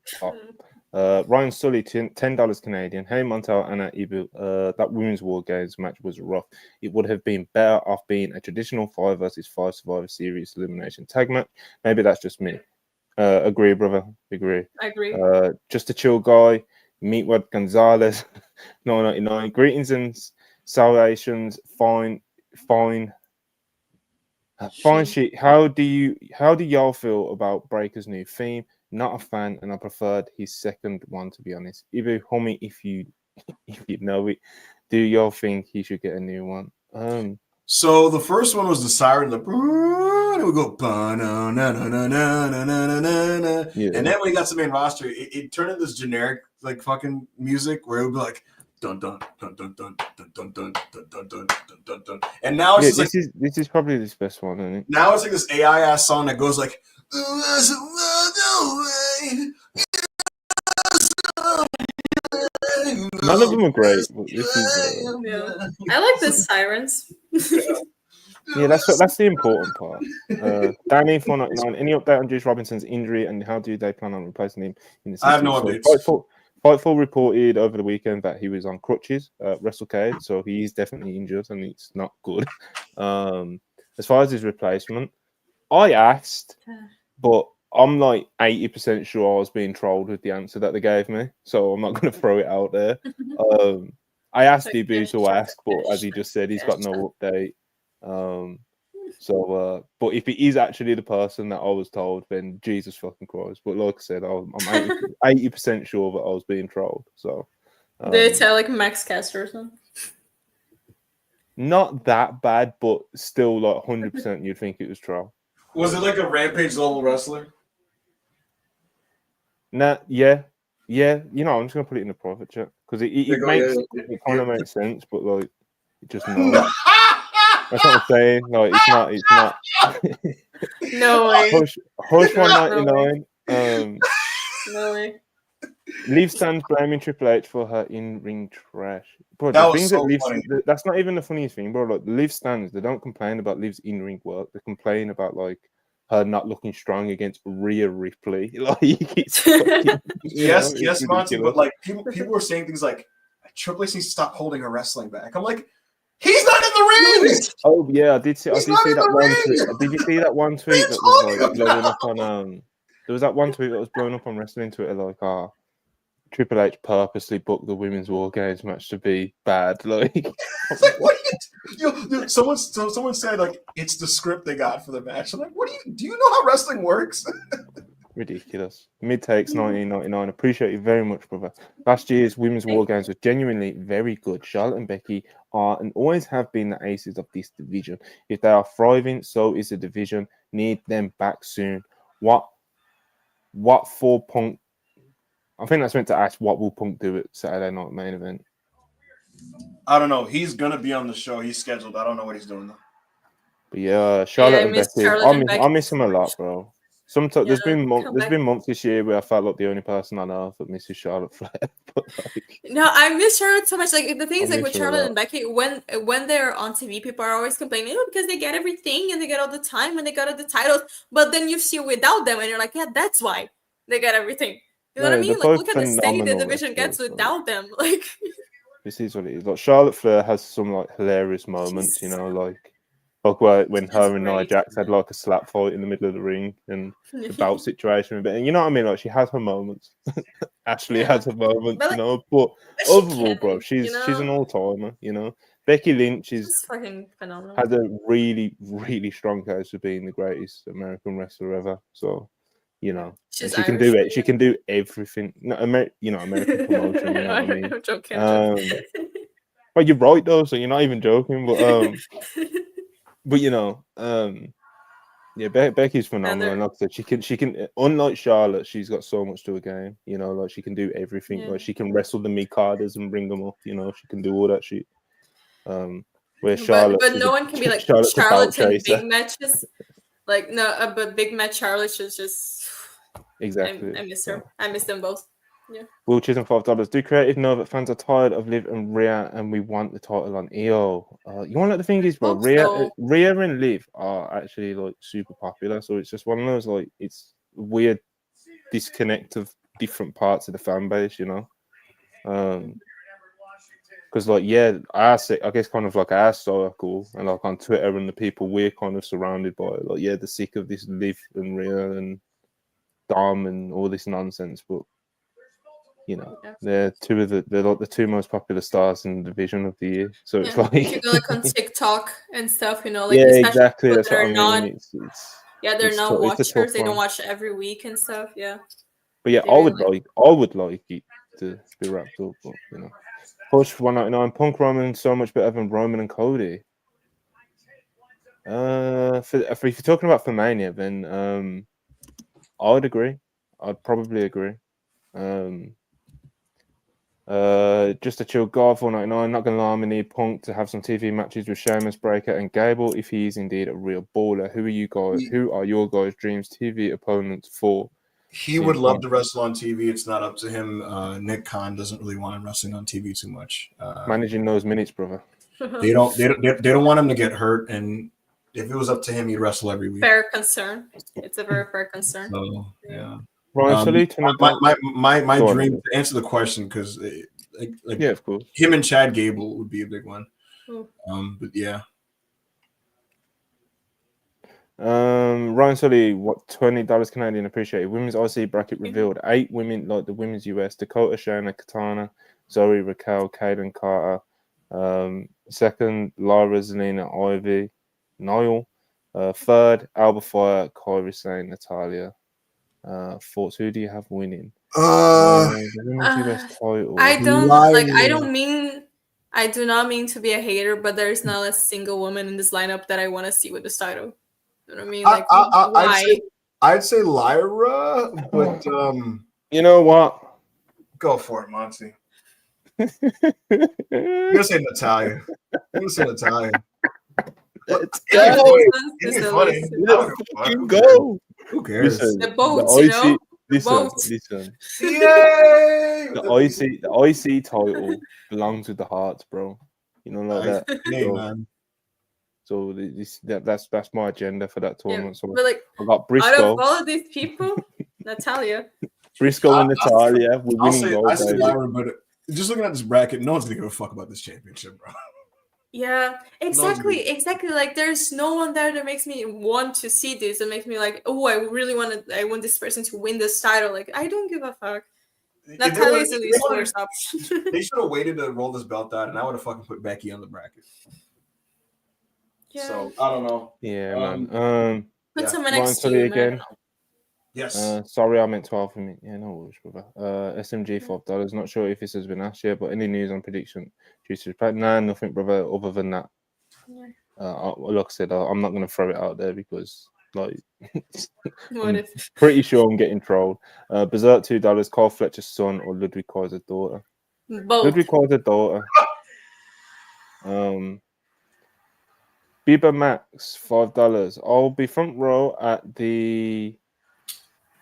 Ryan Sully, $10 Canadian. Hey Montel, Anna Ibu. That women's WarGames match was rough. It would have been better off being a traditional 5 versus 5 Survivor Series elimination tag match. Maybe that's just me. Agree, brother. Agree. I agree. Just a chill guy. Meatwad Gonzalez. 999. Greetings and salutations. Fine sheet. How do y'all feel about Breaker's new theme? Not a fan, and I preferred his second one, to be honest. Ibu, homie, if you know it, do y'all think he should get a new one? So the first one was the siren, and it would go, and then when he got to the main roster, it turned into this generic like fucking music where it would be like dun dun dun dun dun dun dun dun dun dun dun dun dun. And now it's this is probably this best one, isn't it? Now it's like this AI ass song that goes like none of them are great. But this is, I like the sirens. Yeah, that's the important part. Danny 499. Any update on Juice Robinson's injury and how do they plan on replacing him in the season? I have no updates. Fightful reported over the weekend that he was on crutches at WrestleCade, so he's definitely injured and it's not good. As far as his replacement, I asked, but I'm like 80% sure I was being trolled with the answer that they gave me, so I'm not going to throw it out there. I asked DB to ask, but as he just said, he's got no update. But if it is actually the person that I was told, then Jesus fucking Christ. But like I said, I'm 80% sure that I was being trolled. So did they tell like Max Caster or something? Not that bad, but still like 100% you'd think it was troll. Was it like a Rampage level wrestler? Nah, yeah. You know, I'm just gonna put it in the private chat because it kind of makes sense, but like it just no. That's what I'm saying. Like it's not. No way. Hush 199. No way. Liv stands blaming Triple H for her in-ring trash. Bro, that was so funny. That's not even the funniest thing, bro. Like Liv stands, they don't complain about Liv's in-ring work. They complain about like her not looking strong against Rhea Ripley. Like it's fucking, yes, Monty. But like people were saying things like Triple H needs to stop holding her wrestling back. I'm like, he's not in the ring. Oh yeah, I did see that one tweet. Did you see that one tweet that was like blowing up on there was that one tweet that was blown up on wrestling Twitter like Triple H purposely booked the women's WarGames match to be bad. Like, it's like what? Someone said like it's the script they got for the match. I'm like, do you know how wrestling works? Ridiculous. Mid takes 1999. Appreciate you very much, brother. Last year's women's WarGames was genuinely very good. Charlotte and Becky are and always have been the aces of this division. If they are thriving, so is the division. Need them back soon. What for Punk? I think that's meant to ask what will Punk do at Saturday night main event. I don't know. He's gonna be on the show. He's scheduled. I don't know what he's doing though. But yeah, Charlotte and Becky. I miss them a lot, bro. Sometimes there's been months this year where I felt like the only person on earth that misses Charlotte Flair. But like, no, I miss Charlotte so much. Like the thing is, like with Charlotte and Becky, when they're on TV, people are always complaining because they get everything and they get all the time and they got all the titles. But then you see without them, and you're like, yeah, that's why they get everything. You know what I mean? Like look at the state the division gets without them. Like this is what it is. Like Charlotte Flair has some like hilarious moments, you know, like when her and Nia Jax had like a slap fight in the middle of the ring and the belt situation. And you know what I mean? Like she has her moments. Ashley has her moments, you know. But overall, bro, she's an all-timer, you know. Becky Lynch is fucking phenomenal. Has a really, really strong case for being the greatest American wrestler ever. So, you know, she can do it. She can do everything. No, American promotion. You know what I mean? I'm joking. Well, you're right though, so you're not even joking. But but you know, yeah, Becky's phenomenal. And like I said, she can. Unlike Charlotte, she's got so much to her game. You know, like she can do everything. Yeah. Like she can wrestle the mid-carders and bring them up. You know, she can do all that shit. Where Charlotte, but no one can be like Charlotte in big matches. Like no, but big match Charlotte is just exactly. I miss her. I miss them both. Yeah. Will Chisholm $5. Do creative know that fans are tired of Liv and Rhea, and we want the title on EO? You want to the thing is, bro, Rhea and Liv are actually like super popular, so it's just one of those like it's weird disconnect of different parts of the fan base, you know. Because like I guess kind of like our circle and like on Twitter and the people we're kind of surrounded by, like they're sick of this Liv and Rhea and Dom and all this nonsense, but. You know, they're like the two most popular stars in the division of the year. So it's like you go like on TikTok and stuff, you know, like exactly. That's what I mean. They're not watchers. They don't watch every week and stuff. Yeah. But yeah, I would like it to be wrapped up. But you know, push 199. Punk Roman so much better than Roman and Cody. If you're talking about for Mania, then I would agree. I'd probably agree. Just a chill guy 499. Not gonna lie, I need Punk to have some TV matches with Sheamus, Breaker, and Gable if he is indeed a real baller. Who are your guys' dreams TV opponents for? He would love to wrestle on TV. It's not up to him. Nick Khan doesn't really want him wrestling on TV too much. Managing those minutes, brother. They don't want him to get hurt, and if it was up to him, he'd wrestle every week. Fair concern. It's a very fair concern. So yeah. Ryan, my dream to answer the question because yeah, of course, him and Chad Gable would be a big one. But yeah. Ryan Sully, what $20 Canadian? Appreciated. Women's IC bracket revealed 8 women like the women's US: Dakota, Shayna, Katana, Zoe, Raquel, Kaden, Carter. Second, Lyra, Zelina, Ivy, Niall. Third, Alba Fire, Kairi Sane, Natalia. Thoughts? Who do you have winning? I do not mean to be a hater, but there's not a single woman in this lineup that I want to see with this title. You know what I mean? Like, why? I'd say Lyra, but you know what? Go for it, Monty. You're gonna say Natalia. Let's go. Who cares? Listen, the boats, you know? Listen. Yay! The IC title belongs with the Hearts, bro. You know, like that. Hey, man. So that's my agenda for that tournament. Yeah, but like, I got Briscoe. Out of all of these people, Natalia. Briscoe and Natalia. We're winning gold. I say Lyra, but just looking at this bracket, no one's gonna give a fuck about this championship, bro. Yeah, exactly. Like, there's no one there that makes me want to see this. That makes me like, oh, I want this person to win this title. Like, I don't give a fuck. Natalia is the least worst option. They should have waited to roll this belt out, and I would have fucking put Becky on the bracket. Yeah. So I don't know. Yeah, man. Put someone next to you, again. Yes. Sorry, I meant 12 for me. Yeah, no worries, brother. SMG $5. Not sure if this has been asked yet, but any news on prediction? Nah, nothing, brother. Other than that, like I said, I'm not gonna throw it out there because, like, I'm pretty sure I'm getting trolled. Berserk $2. Carl Fletcher's son or Ludwig Kaiser's daughter? Both. Ludwig Kaiser's daughter. Bieber Max, $5. I'll be front row at the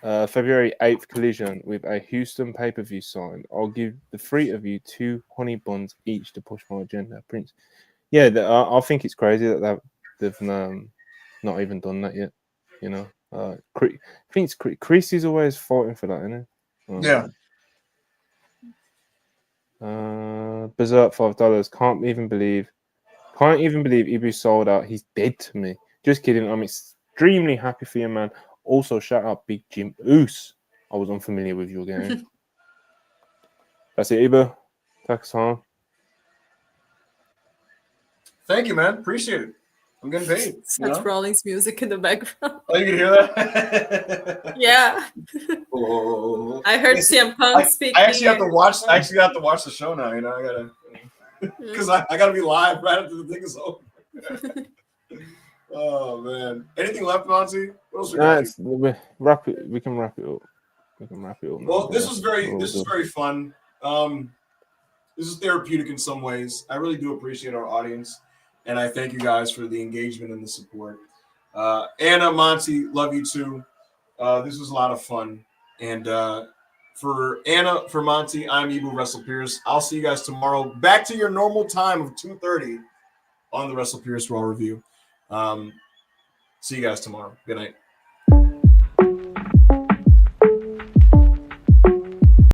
February 8th collision with a Houston pay-per-view sign. I'll give the 3 of you 2 honey buns each to push my agenda. Prince. Yeah, I think it's crazy that they've not even done that yet. You know, I think it's Chris is always fighting for that, isn't he? Yeah. Berserk $5. Can't even believe Ibu sold out. He's dead to me. Just kidding. I'm extremely happy for you, man. Also, shout out Big Jim Oos. I was unfamiliar with your game. That's it, Ibu. Take us home. Thank you, man. Appreciate it. I'm getting paid. Such Rollins music in the background. Oh, you can hear that? Yeah. Oh. I heard CM Punk speaking. I actually have to watch. I actually have to watch the show now. You know, I gotta because I gotta be live right after the thing is over. Oh man! Anything left, Monty? What else we got? Wrap it. We can wrap it up. Well, this was very fun. This is therapeutic in some ways. I really do appreciate our audience, and I thank you guys for the engagement and the support. Anna, Monty, love you too. This was a lot of fun. And for Anna, for Monty, I'm Ibu WrestlePurists. I'll see you guys tomorrow. Back to your normal time of 2:30 on the WrestlePurists Raw Review. See you guys tomorrow. Good night.